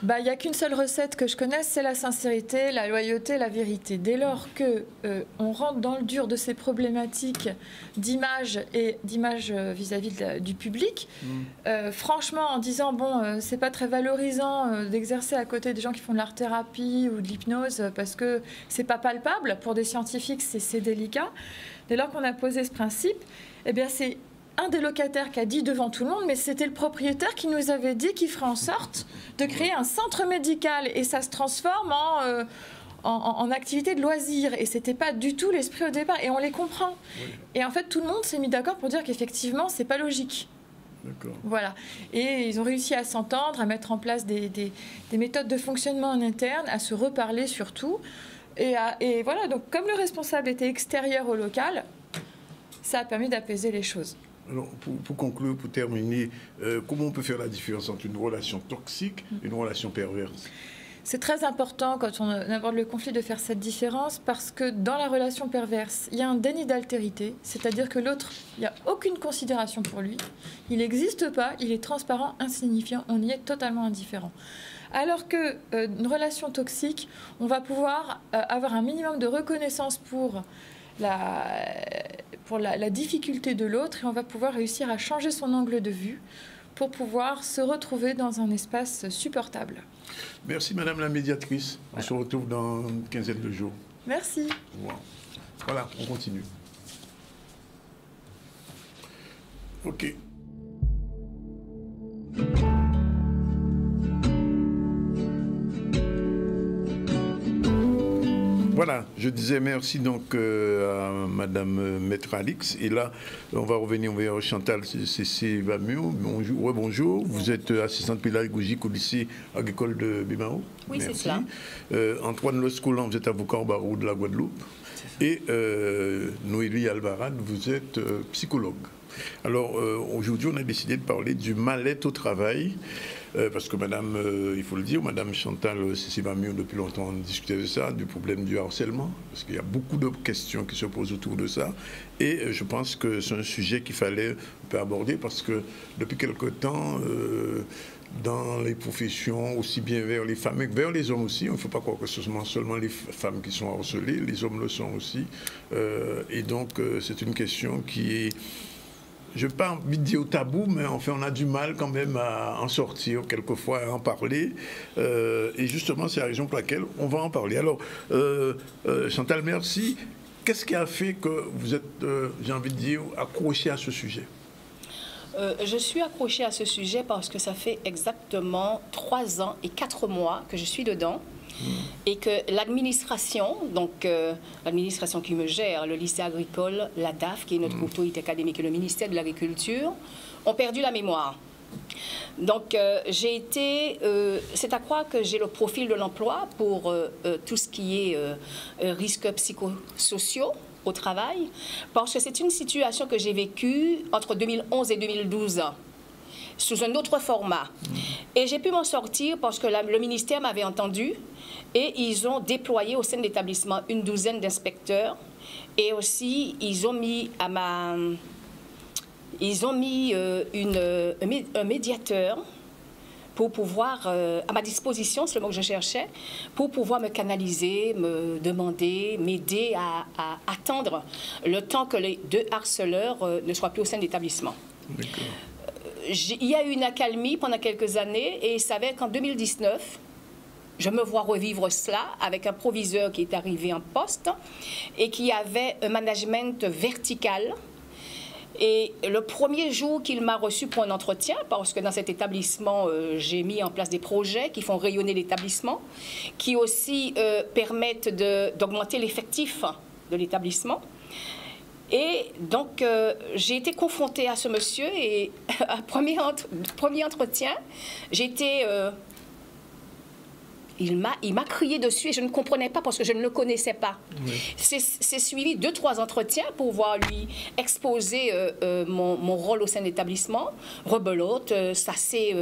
Il n'y a qu'une seule recette que je connaisse, c'est la sincérité, la loyauté, la vérité. Dès lors qu'on rentre dans le dur de ces problématiques d'image et d'image vis-à-vis du public, franchement, en disant, c'est pas très valorisant d'exercer à côté des gens qui font de l'art-thérapie ou de l'hypnose parce que c'est pas palpable, pour des scientifiques, c'est délicat. Dès lors qu'on a posé ce principe, c'est un des locataires qui a dit devant tout le monde, mais c'était le propriétaire qui nous avait dit qu'il ferait en sorte de créer un centre médical et ça se transforme en activité de loisir. Et ce n'était pas du tout l'esprit au départ. Et on les comprend. Oui. Et en fait, tout le monde s'est mis d'accord pour dire qu'effectivement, ce n'est pas logique. Voilà. Et ils ont réussi à s'entendre, à mettre en place des méthodes de fonctionnement en interne, à se reparler surtout. Et voilà, donc comme le responsable était extérieur au local, ça a permis d'apaiser les choses. Alors, pour conclure, pour terminer, comment on peut faire la différence entre une relation toxique et une relation perverse ? C'est très important quand on aborde le conflit de faire cette différence parce que dans la relation perverse, il y a un déni d'altérité, c'est-à-dire que l'autre, il n'y a aucune considération pour lui, il n'existe pas, il est transparent, insignifiant, on y est totalement indifférent. Alors qu'une relation toxique, on va pouvoir avoir un minimum de reconnaissance pour la difficulté de l'autre et on va pouvoir réussir à changer son angle de vue pour pouvoir se retrouver dans un espace supportable. Merci Madame la médiatrice. On se retrouve dans une quinzaine de jours. Merci. Voilà, on continue. OK. Voilà, je disais merci donc à Madame Maître Alix. Et là, on va revenir vers Chantal Cécé-Vamur. Bonjour, bonjour. Vous êtes assistante pédagogique au lycée agricole de Bimao. Oui, c'est cela. Antoine Lescolan, vous êtes avocat au barreau de la Guadeloupe. Et Noélie Alvarade, vous êtes psychologue. Alors, aujourd'hui, on a décidé de parler du mal-être au travail. Parce que Madame, il faut le dire, Madame Chantal Cécé-Vamur, depuis longtemps, on discutait de ça, du problème du harcèlement, parce qu'il y a beaucoup de questions qui se posent autour de ça. Et je pense que c'est un sujet qu'il fallait un peu aborder, parce que depuis quelque temps, dans les professions, aussi bien vers les femmes que vers les hommes aussi, il ne faut pas croire que ce sont seulement les femmes qui sont harcelées, les hommes le sont aussi. Et donc, c'est une question qui est... Je n'ai pas envie de dire tabou, mais enfin, on a du mal quand même à en sortir, quelquefois à en parler. Et justement, c'est la raison pour laquelle on va en parler. Alors, Chantal, merci. Qu'est-ce qui a fait que vous êtes, j'ai envie de dire, accrochée à ce sujet ? Je suis accrochée à ce sujet parce que ça fait exactement 3 ans et 4 mois que je suis dedans. Et que l'administration, donc l'administration qui me gère, le lycée agricole, la DAF, qui est notre autorité académique, et le ministère de l'Agriculture, ont perdu la mémoire. Donc j'ai été, c'est à croire que j'ai le profil de l'emploi pour tout ce qui est risques psychosociaux au travail, parce que c'est une situation que j'ai vécue entre 2011 et 2012. Sous un autre format. Et j'ai pu m'en sortir parce que le ministère m'avait entendu et ils ont déployé au sein de l'établissement une douzaine d'inspecteurs et aussi ils ont mis un médiateur pour pouvoir, à ma disposition, c'est le mot que je cherchais, pour pouvoir me canaliser, me demander, m'aider à attendre le temps que les 2 harceleurs ne soient plus au sein de l'établissement. D'accord. Il y a eu une accalmie pendant quelques années et il s'avère qu'en 2019, je me vois revivre cela avec un proviseur qui est arrivé en poste et qui avait un management vertical. Et le premier jour qu'il m'a reçu pour un entretien, parce que dans cet établissement, j'ai mis en place des projets qui font rayonner l'établissement, qui aussi permettent d'augmenter l'effectif de l'établissement. Et donc, j'ai été confrontée à ce monsieur et à premier entretien, j'étais... Il m'a crié dessus et je ne comprenais pas parce que je ne le connaissais pas. Oui. C'est suivi 2-3 entretiens pour pouvoir lui exposer mon rôle au sein de l'établissement. Rebelote, ça c'est...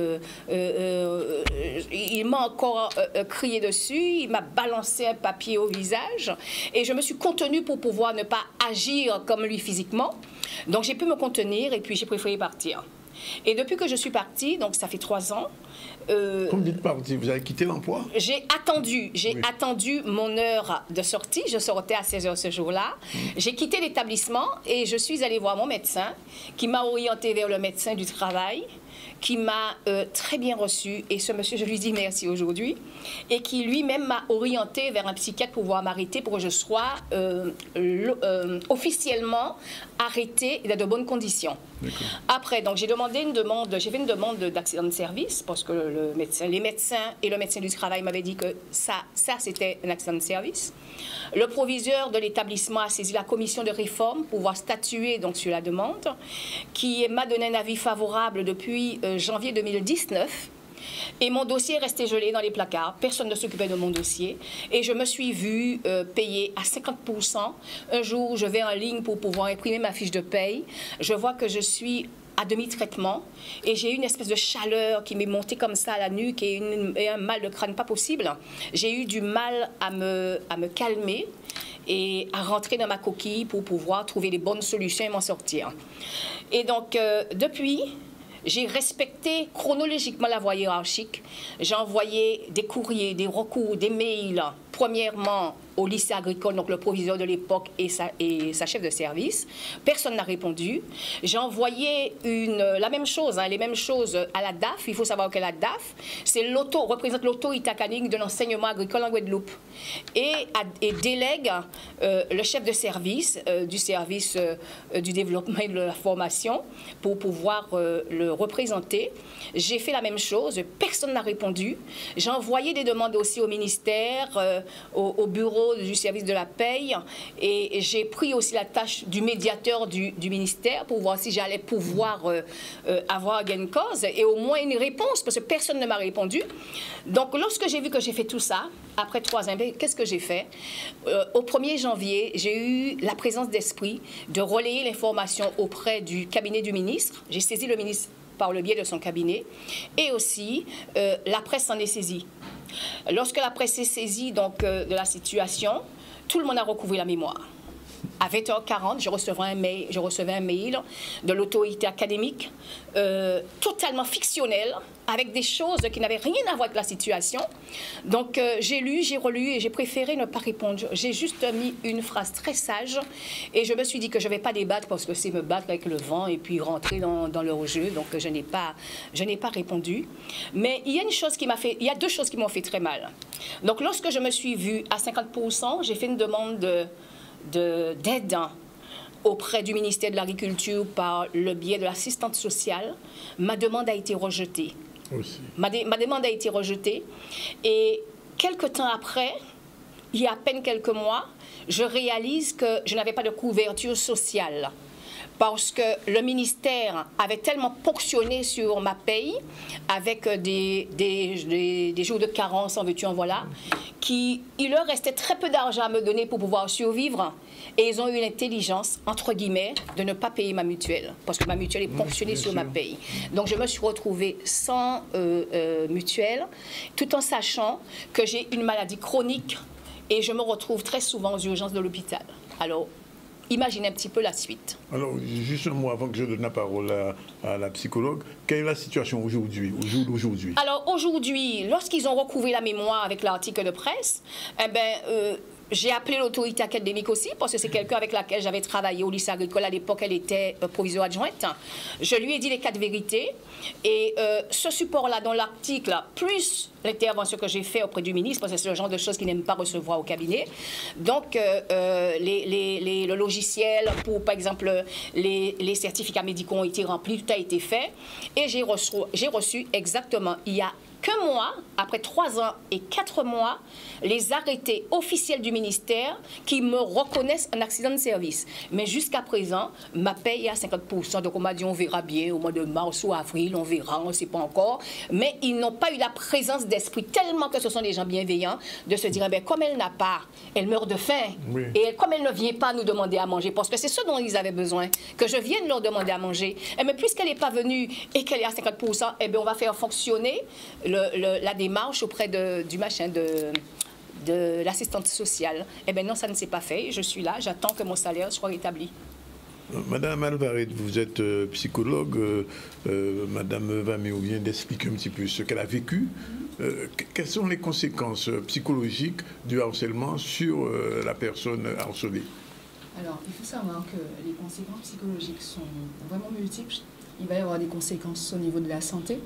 il m'a encore crié dessus, il m'a balancé un papier au visage et je me suis contenue pour pouvoir ne pas agir comme lui physiquement. Donc j'ai pu me contenir et puis j'ai préféré partir. Et depuis que je suis partie, donc ça fait 3 ans... Comme vous dites partie, vous avez quitté l'emploi? J'ai attendu mon heure de sortie. Je sortais à 16h ce jour-là. J'ai quitté l'établissement et je suis allée voir mon médecin qui m'a orientée vers le médecin du travail, qui m'a très bien reçue. Et ce monsieur, je lui dis merci aujourd'hui. Et qui lui-même m'a orientée vers un psychiatre pour pouvoir m'arrêter pour que je sois officiellement arrêtée et dans de bonnes conditions. Après, donc j'ai fait une demande d'accident de service parce que les médecins et le médecin du travail m'avaient dit que ça c'était un accident de service. Le proviseur de l'établissement a saisi la commission de réforme pour pouvoir statuer donc sur la demande, qui m'a donné un avis favorable depuis janvier 2019. Et mon dossier est resté gelé dans les placards. Personne ne s'occupait de mon dossier. Et je me suis vue payer à 50%. Un jour, je vais en ligne pour pouvoir imprimer ma fiche de paye. Je vois que je suis à demi-traitement et j'ai eu une espèce de chaleur qui m'est montée comme ça à la nuque et un mal de crâne pas possible. J'ai eu du mal à me calmer et à rentrer dans ma coquille pour pouvoir trouver les bonnes solutions et m'en sortir. Et donc, depuis... j'ai respecté chronologiquement la voie hiérarchique. J'ai envoyé des courriers, des recours, des mails, premièrement au lycée agricole, donc le proviseur de l'époque et sa chef de service. Personne n'a répondu. J'ai envoyé la même chose, les mêmes choses à la DAF. Il faut savoir que la DAF, représente l'autorité académique de l'enseignement agricole en Guadeloupe et délègue le chef de service du service du développement et de la formation pour pouvoir le représenter. J'ai fait la même chose. Personne n'a répondu. J'ai envoyé des demandes aussi au ministère, au bureau du service de la paye et j'ai pris aussi la tâche du médiateur du ministère pour voir si j'allais pouvoir avoir gain de cause et au moins une réponse parce que personne ne m'a répondu. Donc lorsque j'ai vu que j'ai fait tout ça, après 3 ans, qu'est-ce que j'ai fait? Au 1er janvier, j'ai eu la présence d'esprit de relayer l'information auprès du cabinet du ministre. J'ai saisi le ministre par le biais de son cabinet et aussi la presse s'en est saisie. Lorsque la presse s'est saisie donc, de la situation, tout le monde a recouvré la mémoire. À 20h40, je recevais un mail de l'autorité académique totalement fictionnel, avec des choses qui n'avaient rien à voir avec la situation. Donc, j'ai lu, j'ai relu et j'ai préféré ne pas répondre. J'ai juste mis une phrase très sage et je me suis dit que je ne vais pas débattre parce que c'est me battre avec le vent et puis rentrer dans leur jeu. Donc, je n'ai pas répondu. Mais il y a 2 choses qui m'ont fait très mal. Donc, lorsque je me suis vue à 50%, j'ai fait une demande d'aide auprès du ministère de l'Agriculture par le biais de l'assistante sociale. Ma demande a été rejetée. Ma demande a été rejetée et quelque temps après, il y a à peine quelques mois, je réalise que je n'avais pas de couverture sociale parce que le ministère avait tellement ponctionné sur ma paye avec des jours de carence, en veux-tu, en voilà, qu'il leur restait très peu d'argent à me donner pour pouvoir survivre. Et ils ont eu l'intelligence, entre guillemets, de ne pas payer ma mutuelle, parce que ma mutuelle est ponctionnée sur ma paye. Donc je me suis retrouvée sans mutuelle, tout en sachant que j'ai une maladie chronique et je me retrouve très souvent aux urgences de l'hôpital. Alors, imaginez un petit peu la suite. Alors, juste un mot avant que je donne la parole à la psychologue. Quelle est la situation aujourd'hui, au jour d'aujourd'hui? Alors, aujourd'hui, lorsqu'ils ont recouvré la mémoire avec l'article de presse, j'ai appelé l'autorité académique aussi, parce que c'est quelqu'un avec laquelle j'avais travaillé au lycée agricole. À l'époque, elle était provisoire adjointe. Je lui ai dit les 4 vérités. Et ce support-là, dans l'article, plus l'intervention que j'ai faite auprès du ministre, parce que c'est le genre de choses qu'il n'aime pas recevoir au cabinet. Donc, le logiciel pour, par exemple, les certificats médicaux ont été remplis, tout a été fait. Et j'ai reçu exactement, il y a qu'un mois, après 3 ans et 4 mois, les arrêtés officiels du ministère qui me reconnaissent un accident de service. Mais jusqu'à présent, ma paye est à 50%. Donc on m'a dit on verra bien au mois de mars ou avril, on verra, on ne sait pas encore. Mais ils n'ont pas eu la présence d'esprit, tellement que ce sont des gens bienveillants, de se dire, comme elle n'a pas, elle meurt de faim. Oui. Et comme elle ne vient pas nous demander à manger, parce que c'est ce dont ils avaient besoin, que je vienne leur demander à manger. Mais puisqu'elle n'est pas venue et qu'elle est à 50%, on va faire fonctionner la démarche auprès de l'assistante sociale. Non, ça ne s'est pas fait. Je suis là, j'attends que mon salaire soit rétabli. Madame Alvarez, vous êtes psychologue. Madame Vameo vient d'expliquer un petit peu ce qu'elle a vécu. Quelles sont les conséquences psychologiques du harcèlement sur la personne harcelée? Alors, il faut savoir que les conséquences psychologiques sont vraiment multiples. Il va y avoir des conséquences au niveau de la santé,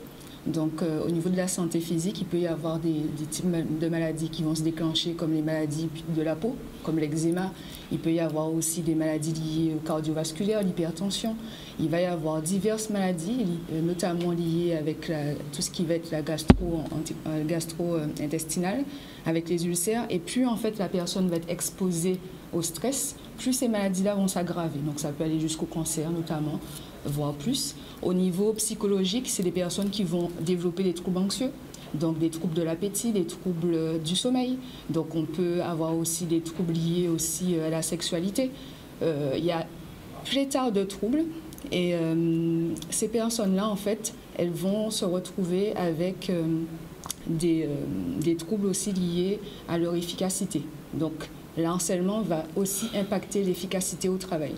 Donc, au niveau de la santé physique, il peut y avoir des types de maladies qui vont se déclencher, comme les maladies de la peau, comme l'eczéma. Il peut y avoir aussi des maladies liées au cardiovasculaire, l'hypertension. Il va y avoir diverses maladies, notamment liées avec tout ce qui va être la gastro-intestinale, avec les ulcères. Et plus, en fait, la personne va être exposée au stress, plus ces maladies-là vont s'aggraver. Donc, ça peut aller jusqu'au cancer, notamment, voire plus. Au niveau psychologique, c'est des personnes qui vont développer des troubles anxieux, donc des troubles de l'appétit, des troubles du sommeil. Donc on peut avoir aussi des troubles liés aussi à la sexualité. Il y a pléthore de troubles et ces personnes-là, en fait, elles vont se retrouver avec des troubles aussi liés à leur efficacité. Donc le harcèlement va aussi impacter l'efficacité au travail.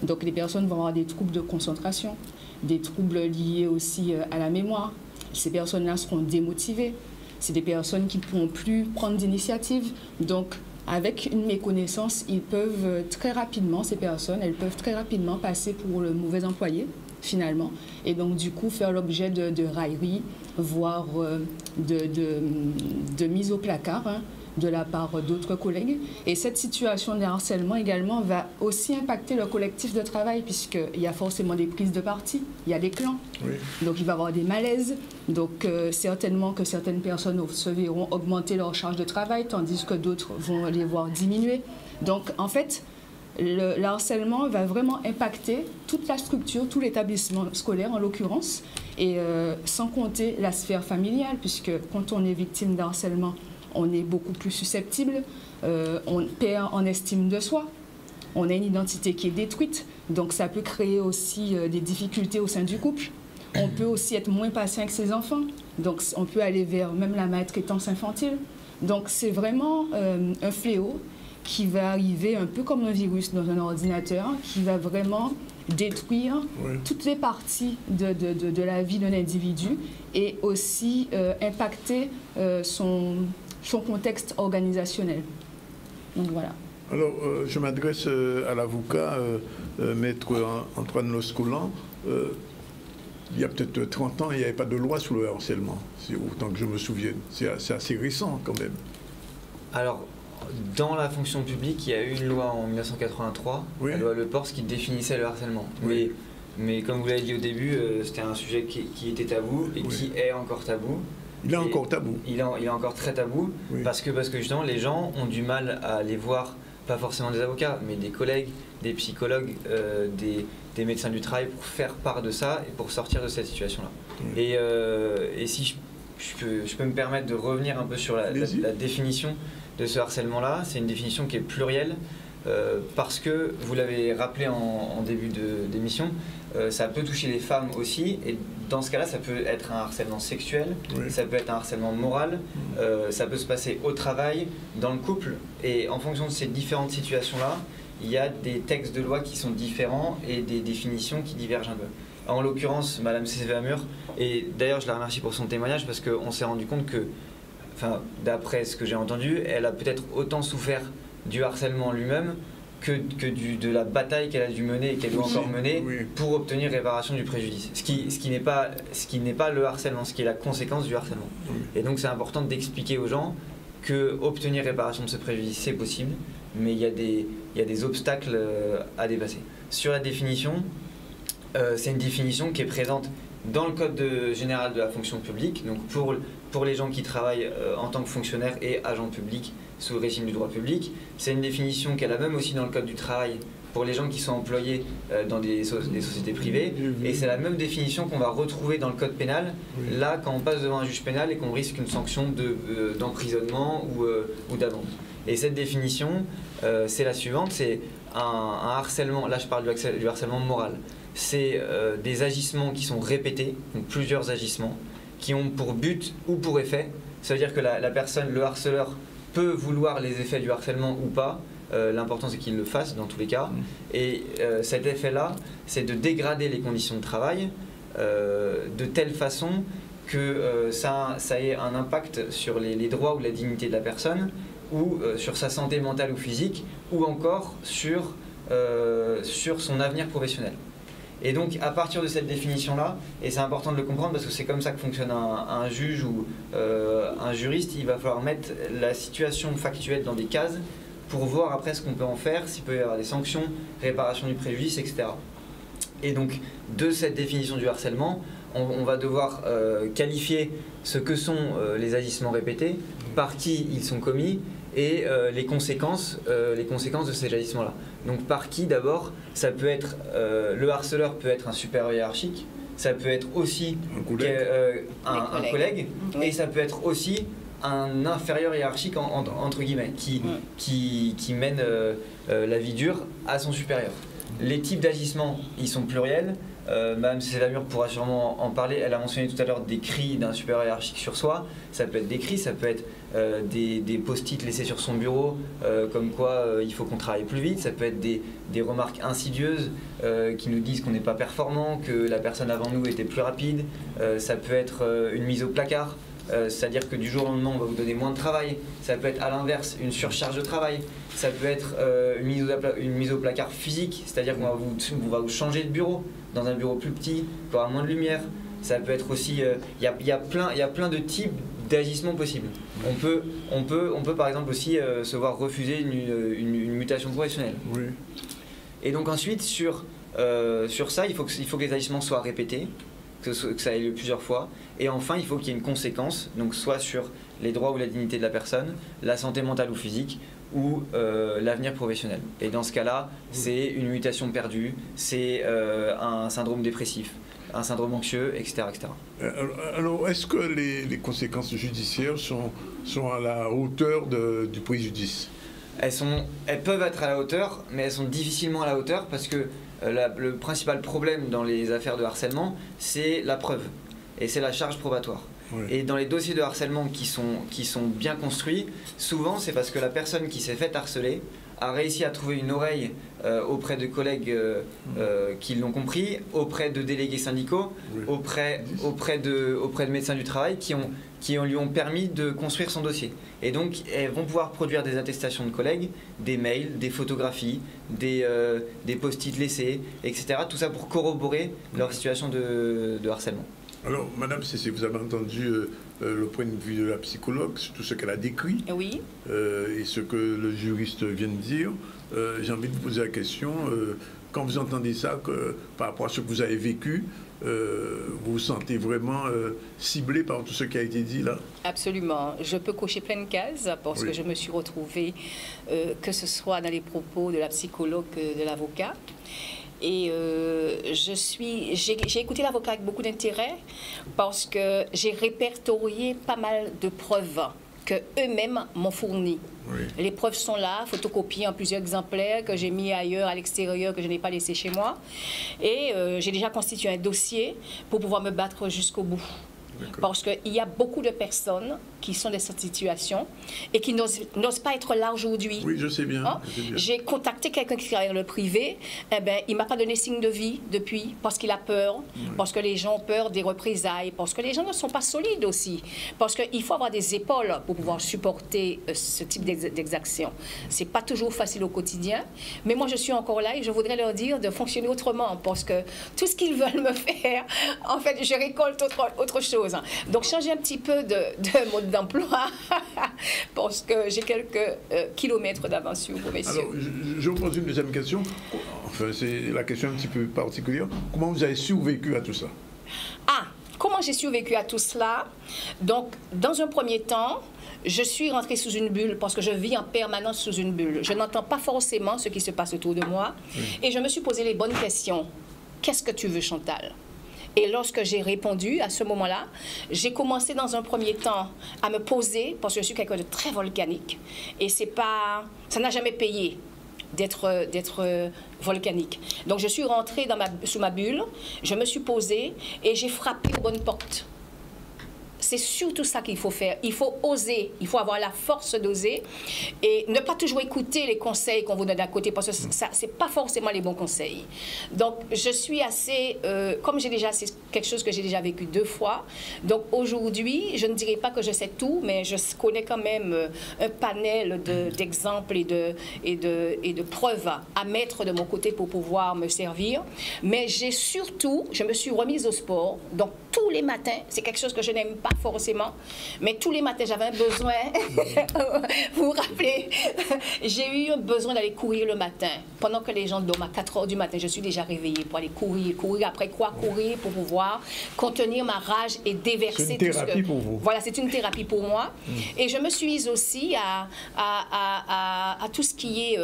Donc les personnes vont avoir des troubles de concentration, des troubles liés aussi à la mémoire. Ces personnes-là seront démotivées. C'est des personnes qui ne pourront plus prendre d'initiative. Donc, avec une méconnaissance, ils peuvent très rapidement, ces personnes, elles peuvent très rapidement passer pour le mauvais employé, finalement. Et donc, du coup, faire l'objet de railleries, voire de mise au placard, hein, de la part d'autres collègues. Et cette situation de harcèlement également va aussi impacter le collectif de travail, puisqu'il y a forcément des prises de parti, il y a des clans. Oui. Donc il va y avoir des malaises. Donc certainement que certaines personnes se verront augmenter leur charge de travail, tandis que d'autres vont les voir diminuer. Donc en fait, le harcèlement va vraiment impacter toute la structure, tout l'établissement scolaire en l'occurrence, et sans compter la sphère familiale, puisque quand on est victime de harcèlement, on est beaucoup plus susceptible, on perd en estime de soi, on a une identité qui est détruite, donc ça peut créer aussi des difficultés au sein du couple. On peut aussi être moins patient avec ses enfants, donc on peut aller vers même la maltraitance infantile. Donc c'est vraiment un fléau qui va arriver un peu comme un virus dans un ordinateur, qui va vraiment détruire toutes les parties de la vie d'un individu et aussi impacter son contexte organisationnel. Donc voilà. Alors, je m'adresse à l'avocat, maître Antoine Loscolan. Il y a peut-être 30 ans, il n'y avait pas de loi sur le harcèlement, autant que je me souvienne. C'est assez récent quand même. Alors, dans la fonction publique, il y a eu une loi en 1983, la loi Le Pors, qui définissait le harcèlement. Oui. Mais comme vous l'avez dit au début, c'était un sujet qui était tabou et qui est encore tabou. Il est encore tabou. Il est encore très tabou parce que justement les gens ont du mal à aller voir, pas forcément des avocats, mais des collègues, des psychologues, des médecins du travail pour faire part de ça et pour sortir de cette situation-là. Et si je peux me permettre de revenir un peu sur la définition de ce harcèlement-là, c'est une définition qui est plurielle parce que, vous l'avez rappelé en début d'émission, ça peut toucher les femmes aussi, et dans ce cas-là, ça peut être un harcèlement sexuel, ça peut être un harcèlement moral, ça peut se passer au travail, dans le couple, et en fonction de ces différentes situations-là, il y a des textes de loi qui sont différents et des définitions qui divergent un peu. En l'occurrence, Madame Cécile Amur, et d'ailleurs je la remercie pour son témoignage parce qu'on s'est rendu compte que, d'après ce que j'ai entendu, elle a peut-être autant souffert du harcèlement lui-même que de la bataille qu'elle a dû mener et qu'elle doit encore mener pour obtenir réparation du préjudice. Ce qui n'est pas le harcèlement, ce qui est la conséquence du harcèlement. Et donc c'est important d'expliquer aux gens que obtenir réparation de ce préjudice, c'est possible, mais il y a des obstacles à dépasser. Sur la définition, c'est une définition qui est présente dans le Code général de la fonction publique, donc pour les gens qui travaillent en tant que fonctionnaires et agents publics sous le régime du droit public. C'est une définition qu'elle a même aussi dans le Code du travail pour les gens qui sont employés dans des sociétés privées. Et c'est la même définition qu'on va retrouver dans le Code pénal, là, quand on passe devant un juge pénal et qu'on risque une sanction d'emprisonnement ou d'amende. Et cette définition, c'est la suivante, c'est un harcèlement, là je parle du harcèlement moral, c'est des agissements qui sont répétés, donc plusieurs agissements, qui ont pour but ou pour effet, ça veut dire que la personne, le harceleur, peut vouloir les effets du harcèlement ou pas, l'important c'est qu'il le fasse dans tous les cas, et cet effet-là, c'est de dégrader les conditions de travail de telle façon que ça ait un impact sur les droits ou la dignité de la personne, ou sur sa santé mentale ou physique, ou encore sur son avenir professionnel. Et donc, à partir de cette définition-là, et c'est important de le comprendre parce que c'est comme ça que fonctionne un juge ou un juriste, il va falloir mettre la situation factuelle dans des cases pour voir après ce qu'on peut en faire, s'il peut y avoir des sanctions, réparation du préjudice, etc. Et donc, de cette définition du harcèlement, on va devoir qualifier ce que sont les agissements répétés, par qui ils sont commis, et les conséquences de ces agissements-là. Donc par qui d'abord, ça peut être, le harceleur peut être un supérieur hiérarchique, ça peut être aussi un collègue, et ça peut être aussi un inférieur hiérarchique entre guillemets, qui mène la vie dure à son supérieur. Les types d'agissements, ils sont pluriels. Madame Célamure pourra sûrement en parler. Elle a mentionné tout à l'heure des cris d'un supérieur hiérarchique sur soi. Ça peut être des cris, ça peut être des post-it laissés sur son bureau, comme quoi il faut qu'on travaille plus vite. Ça peut être des remarques insidieuses qui nous disent qu'on n'est pas performant, que la personne avant nous était plus rapide. Ça peut être une mise au placard. C'est-à-dire que du jour au lendemain, on va vous donner moins de travail. Ça peut être à l'inverse, une surcharge de travail. Ça peut être une mise au placard physique, c'est-à-dire qu'on va vous changer de bureau dans un bureau plus petit, qui aura moins de lumière. Ça peut être aussi... Il y a plein de types d'agissements possibles. On peut par exemple aussi se voir refuser une mutation professionnelle. Oui. Et donc ensuite, sur ça, il faut que les agissements soient répétés, que ça ait lieu plusieurs fois. Et enfin, il faut qu'il y ait une conséquence, donc soit sur les droits ou la dignité de la personne, la santé mentale ou physique, ou l'avenir professionnel. Et dans ce cas-là, c'est une mutation perdue, c'est un syndrome dépressif, un syndrome anxieux, etc. etc. Alors, est-ce que les conséquences judiciaires sont à la hauteur du préjudice? Elles peuvent être à la hauteur, mais elles sont difficilement à la hauteur parce que le principal problème dans les affaires de harcèlement, c'est la preuve et c'est la charge probatoire. Oui. Et dans les dossiers de harcèlement qui sont bien construits, souvent c'est parce que la personne qui s'est fait harceler a réussi à trouver une oreille auprès de collègues qui l'ont compris, auprès de délégués syndicaux, oui. auprès de médecins du travail qui lui ont permis de construire son dossier. Et donc, elles vont pouvoir produire des attestations de collègues, des mails, des photographies, des post-it laissés, etc. Tout ça pour corroborer leur situation de harcèlement. Alors, Madame Cécile, vous avez entendu le point de vue de la psychologue sur tout ce qu'elle a décrit, oui. Et ce que le juriste vient de dire. J'ai envie de vous poser la question, quand vous entendez ça, par rapport à ce que vous avez vécu, vous vous sentez vraiment ciblé par tout ce qui a été dit là? Absolument. Je peux cocher plein de cases parce que je me suis retrouvée, que ce soit dans les propos de la psychologue, de l'avocat. Et j'ai écouté l'avocat avec beaucoup d'intérêt parce que j'ai répertorié pas mal de preuves que eux-mêmes m'ont fournies. Oui. Les preuves sont là, photocopiées en plusieurs exemplaires que j'ai mis ailleurs, à l'extérieur, que je n'ai pas laissé chez moi. Et j'ai déjà constitué un dossier pour pouvoir me battre jusqu'au bout. Parce qu'il y a beaucoup de personnes qui sont dans cette situation et qui n'osent pas être là aujourd'hui. Oui, je sais bien. Hein? J'ai contacté quelqu'un qui travaille dans le privé. Eh ben, il ne m'a pas donné signe de vie depuis parce qu'il a peur, parce que les gens ont peur des représailles, parce que les gens ne sont pas solides aussi. Parce qu'il faut avoir des épaules pour pouvoir supporter ce type d'exaction. Ce n'est pas toujours facile au quotidien. Mais moi, je suis encore là et je voudrais leur dire de fonctionner autrement parce que tout ce qu'ils veulent me faire, en fait, je récolte autre chose. Donc, changer un petit peu de mode d'emploi parce que j'ai quelques kilomètres d'avance sur vous, messieurs. Alors, je vous pose une deuxième question. Enfin, c'est la question un petit peu particulière. Comment vous avez survécu à tout ça? Comment j'ai survécu à tout cela? Donc, dans un premier temps, je suis rentrée sous une bulle parce que je vis en permanence sous une bulle. Je n'entends pas forcément ce qui se passe autour de moi. Et je me suis posé les bonnes questions. Qu'est-ce que tu veux, Chantal? Et lorsque j'ai répondu à ce moment-là, j'ai commencé dans un premier temps à me poser, parce que je suis quelqu'un de très volcanique. Et ça n'a jamais payé d'être volcanique. Donc je suis rentrée sous ma bulle, je me suis posée et j'ai frappé aux bonnes portes. c'est surtout ça qu'il faut faire. Il faut oser, il faut avoir la force d'oser et ne pas toujours écouter les conseils qu'on vous donne d'un côté parce que ça, c'est pas forcément les bons conseils. Donc, je suis assez, comme j'ai déjà, c'est quelque chose que j'ai déjà vécu 2 fois. Donc, aujourd'hui, je ne dirais pas que je sais tout, mais je connais quand même un panel d'exemples et de preuves à mettre de mon côté pour pouvoir me servir. Mais je me suis remise au sport. Donc, tous les matins, c'est quelque chose que je n'aime pas forcément, mais tous les matins, j'avais un besoin, vous vous rappelez, j'ai eu un besoin d'aller courir le matin. Pendant que les gens dorment à 4 heures du matin, je suis déjà réveillée pour aller courir. Courir après quoi? Courir pour pouvoir contenir ma rage et déverser tout ce que... C'est une thérapie pour vous. Voilà, c'est une thérapie pour moi. Et je me suis mise aussi à tout ce qui est...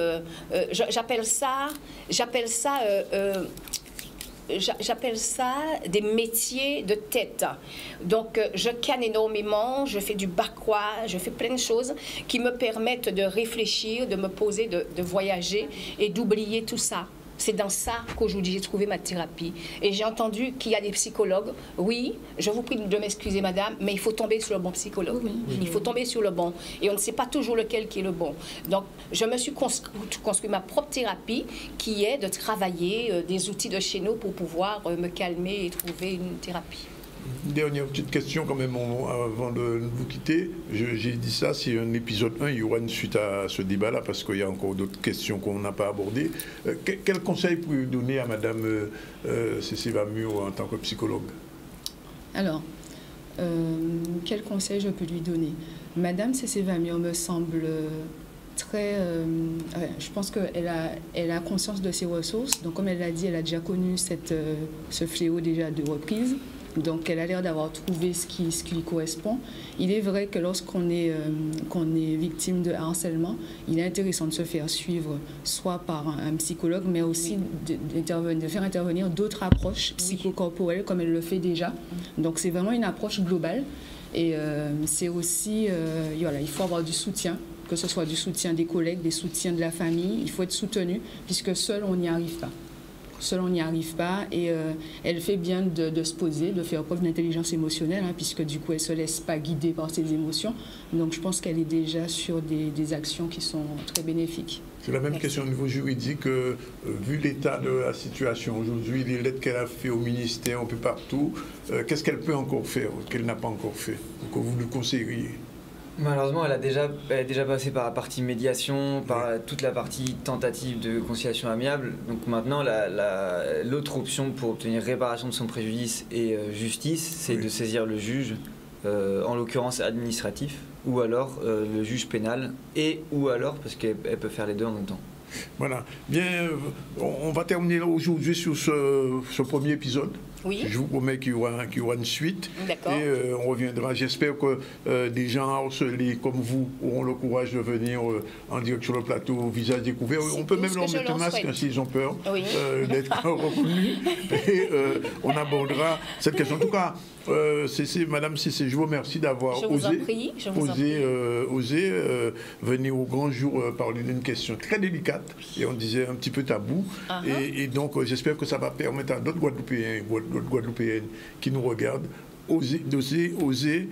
j'appelle ça des métiers de tête. Donc, je canne énormément, je fais du barquois, je fais plein de choses qui me permettent de réfléchir, de me poser, de voyager et d'oublier tout ça. C'est dans ça qu'aujourd'hui j'ai trouvé ma thérapie. Et j'ai entendu qu'il y a des psychologues. Oui, je vous prie de m'excuser, madame, mais il faut tomber sur le bon psychologue. Oui. Il faut tomber sur le bon. Et on ne sait pas toujours lequel qui est le bon. Donc, je me suis construit ma propre thérapie qui est de travailler des outils de chez nous pour pouvoir me calmer et trouver une thérapie. Une dernière petite question quand même avant de vous quitter. J'ai dit ça, c'est un épisode 1, il y aura une suite à ce débat-là parce qu'il y a encore d'autres questions qu'on n'a pas abordées. Quel conseil pouvez-vous donner à Madame Cécile Vamur en tant que psychologue? Alors, quel conseil je peux lui donner? Madame Cécile Vamur me semble très... je pense qu'elle a conscience de ses ressources. Donc, comme elle l'a dit, elle a déjà connu ce fléau déjà à 2 reprises. Donc, elle a l'air d'avoir trouvé ce qui lui correspond. Il est vrai que lorsqu'on est victime de harcèlement, il est intéressant de se faire suivre soit par un psychologue, mais aussi de faire intervenir d'autres approches psychocorporelles, comme elle le fait déjà. Donc, c'est vraiment une approche globale. Et c'est aussi, voilà, il faut avoir du soutien, que ce soit du soutien des collègues, des soutiens de la famille. Il faut être soutenu, puisque seul, on n'y arrive pas. Seul, on n'y arrive pas et elle fait bien de se poser, de faire preuve d'intelligence émotionnelle, hein, puisque du coup, elle ne se laisse pas guider par ses émotions. Donc, je pense qu'elle est déjà sur des actions qui sont très bénéfiques. C'est la même question au niveau juridique. Vu l'état de la situation aujourd'hui, les lettres qu'elle a fait au ministère, un peu partout, qu'est-ce qu'elle peut encore faire, qu'elle n'a pas encore fait, que vous lui conseilleriez? Malheureusement, elle est déjà passée par la partie médiation, par toute la partie tentative de conciliation amiable. Donc maintenant, l'autre option pour obtenir réparation de son préjudice et justice, c'est de saisir le juge, en l'occurrence administratif, ou alors le juge pénal, ou alors, parce qu'elle peut faire les deux en même temps. Voilà. Bien, on va terminer aujourd'hui sur ce premier épisode. Oui. Je vous promets qu'il y aura une suite. D'accord. Et on reviendra. J'espère que des gens harcelés comme vous auront le courage de venir en direct sur le plateau, visage découvert. On peut même leur mettre un masque s'ils ont peur d'être reconnus. Et on abordera cette question. En tout cas, Madame Cissé, je vous remercie d'avoir osé venir au grand jour parler d'une question très délicate et on disait un petit peu tabou. Et donc, j'espère que ça va permettre à d'autres Guadeloupéennes qui nous regardent d'oser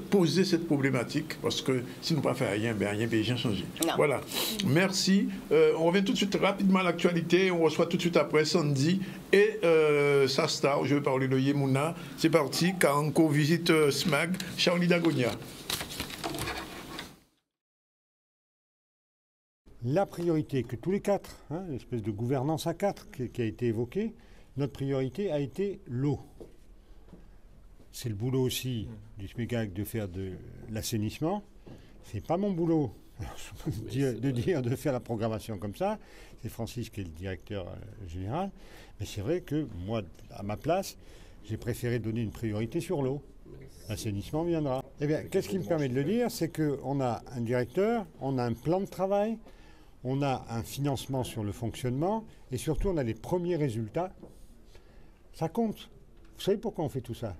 poser cette problématique parce que si nous ne pas faire rien, rien ne peut rien changer. Non. Voilà. Merci. On revient tout de suite rapidement à l'actualité. On reçoit tout de suite après Sandy et sa star. Je vais parler de Yemuna. C'est parti. Karanko visite SMAG. Charlie Dagonia. La priorité que tous les 4, l'espèce de gouvernance à 4 qui a été évoquée, notre priorité a été l'eau. C'est le boulot aussi du SMEGAC de faire de l'assainissement. C'est pas mon boulot de faire la programmation comme ça. C'est Francis qui est le directeur général. Mais c'est vrai que moi, à ma place, j'ai préféré donner une priorité sur l'eau. L'assainissement viendra. Eh bien, qu'est-ce qui me permet de le dire? C'est qu'on a un directeur, on a un plan de travail, on a un financement sur le fonctionnement et surtout on a les premiers résultats. Ça compte. Vous savez pourquoi on fait tout ça?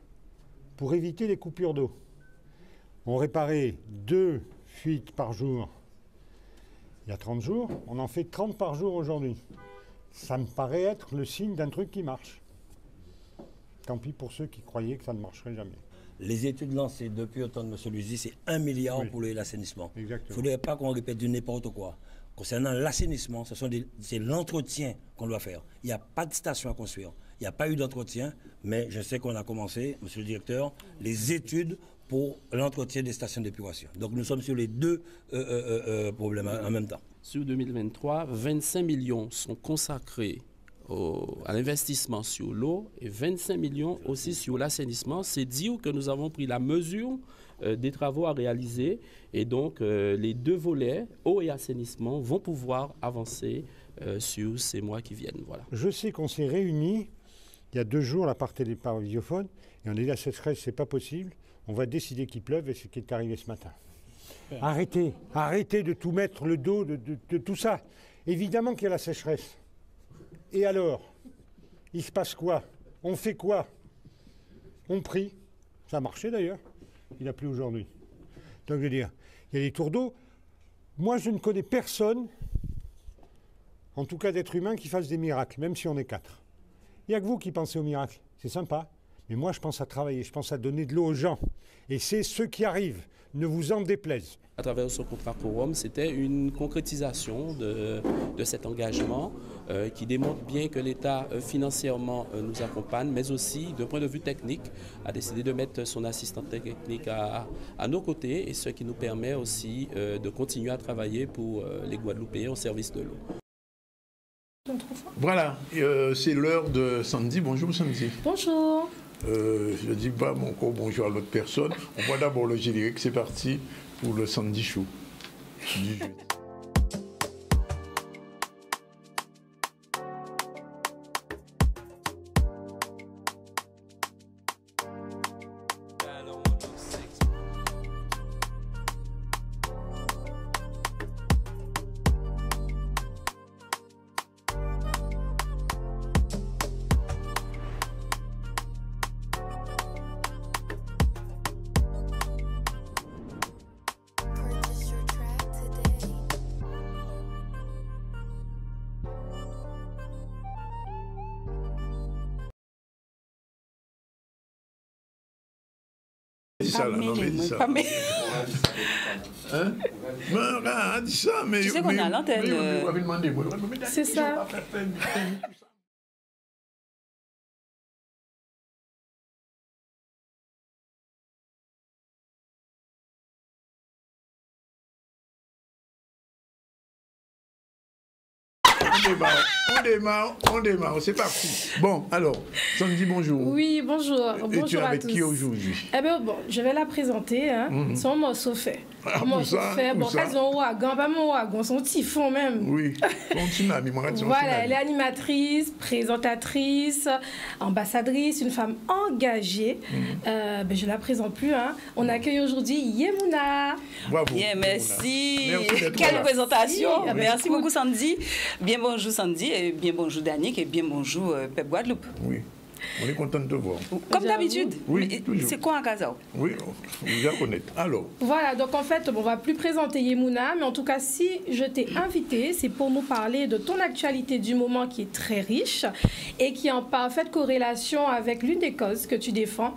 Pour éviter les coupures d'eau. On réparait 2 fuites par jour il y a 30 jours, on en fait 30 par jour aujourd'hui. Ça me paraît être le signe d'un truc qui marche. Tant pis pour ceux qui croyaient que ça ne marcherait jamais. Les études lancées depuis le temps de M. Luzi, c'est 1 milliard pour l'assainissement. Il ne faudrait pas qu'on répète du n'importe quoi. Concernant l'assainissement, c'est l'entretien qu'on doit faire. Il n'y a pas de station à construire. Il n'y a pas eu d'entretien, mais je sais qu'on a commencé, monsieur le directeur, les études pour l'entretien des stations d'épuration. Donc nous sommes sur les deux problèmes en même temps. Sur 2023, 25 millions sont consacrés à l'investissement sur l'eau et 25 millions aussi sur l'assainissement. C'est dire que nous avons pris la mesure des travaux à réaliser et donc les deux volets, eau et assainissement, vont pouvoir avancer sur ces mois qui viennent. Voilà. Je sais qu'on s'est réunis il y a 2 jours là, par vidéophone et on a dit la sécheresse, c'est pas possible. On va décider qu'il pleuve et c'est ce qui est arrivé ce matin. Arrêtez de tout mettre le dos de tout ça. Évidemment qu'il y a la sécheresse. Et alors, il se passe quoi? On fait quoi? On prie. Ça a marché d'ailleurs. Il a plu aujourd'hui. Donc je veux dire, il y a des tours d'eau. Moi, je ne connais personne, en tout cas d'être humain, qui fasse des miracles, même si on est 4. Il n'y a que vous qui pensez aux miracles. C'est sympa. Mais moi, je pense à travailler, je pense à donner de l'eau aux gens. Et c'est ceux qui arrivent. Ne vous en déplaise. À travers ce contrat Quorum, c'était une concrétisation de cet engagement qui démontre bien que l'État financièrement nous accompagne, mais aussi, d'un point de vue technique, a décidé de mettre son assistant technique à nos côtés, et ce qui nous permet aussi de continuer à travailler pour les Guadeloupéens au service de l'eau. Voilà, c'est l'heure de Sandy. Bonjour Sandy. Bonjour. Je ne dis pas encore bonjour à l'autre personne. On voit d'abord le générique, c'est parti pour le Sandy Show du jeudi. Ça, là, non, mais dis ça. Hein? Dis ça, mais... Tu sais qu'on est à l'antenne. C'est ça. On démarre, c'est parti. Bon, alors, Sandy, bonjour. Oui, bonjour. Et tu es avec à tous. Qui aujourd'hui? Eh bien, bon, je vais la présenter. Hein. Son morceau fait. Morceau fait. Bon, quand son wagon, pas mon wagon, son typhon même. Oui, son tsunami. Voilà, elle est animatrice, présentatrice, ambassadrice, une femme engagée. Ben, je ne la présente plus. Hein. On accueille aujourd'hui Yemouna. Bravo. Bien, merci. Quelle présentation. Merci beaucoup, Sandy. Bien bonjour, Sandy, et bien bonjour, Danick, et bien bonjour, Pep Guadeloupe. Oui. On est content de te voir. Comme d'habitude. Oui, c'est quoi un casao? Oui, vous bien connaître. Alors. Voilà, donc en fait, on ne va plus présenter Yemouna, mais en tout cas, si je t'ai invité, c'est pour nous parler de ton actualité du moment qui est très riche et qui est en parfaite corrélation avec l'une des causes que tu défends,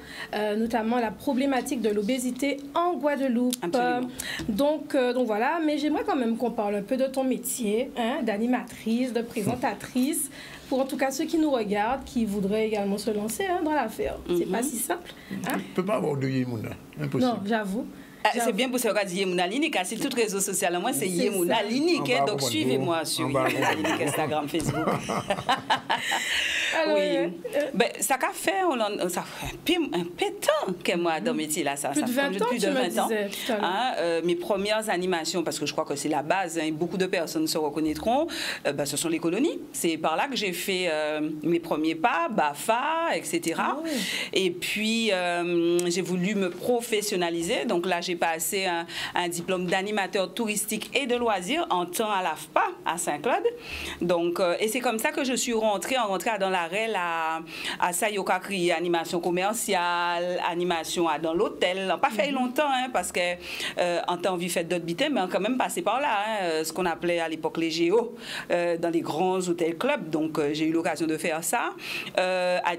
notamment la problématique de l'obésité en Guadeloupe. Donc voilà, mais j'aimerais quand même qu'on parle un peu de ton métier, hein, d'animatrice, de présentatrice. Pour en tout cas ceux qui nous regardent, qui voudraient également se lancer hein, dans l'affaire. C'est pas si simple. Hein? Tu ne peux pas avoir de Yemouna. Impossible. Non, j'avoue. C'est bien pour ça qu'on dit Yemouna Linique. C'est tout réseau social. Moi, c'est Yemouna Linique. Donc, suivez-moi sur Yemouna Linique, Instagram, Facebook. Alors, oui. Ben, ça a fait un pétant que moi dans le métier là. Ça, plus de 20 ans, plus de 20 ans. Hein, mes premières animations, parce que je crois que c'est la base, hein, beaucoup de personnes se reconnaîtront, ce sont les colonies. C'est par là que j'ai fait mes premiers pas, BAFA, etc. Oui. Et puis, j'ai voulu me professionnaliser. Donc là, j'ai passé un diplôme d'animateur touristique et de loisirs en temps à l'AFPA, à Saint-Claude. Donc, et c'est comme ça que je suis rentrée dans la parallèle à ça, il y a créé animation commerciale, animation dans l'hôtel. Pas fait longtemps, hein, parce que en temps vie fait d'autres bitins, mais on a quand même passé par là, hein, ce qu'on appelait à l'époque les géos, dans les grands hôtels clubs. Donc j'ai eu l'occasion de faire ça.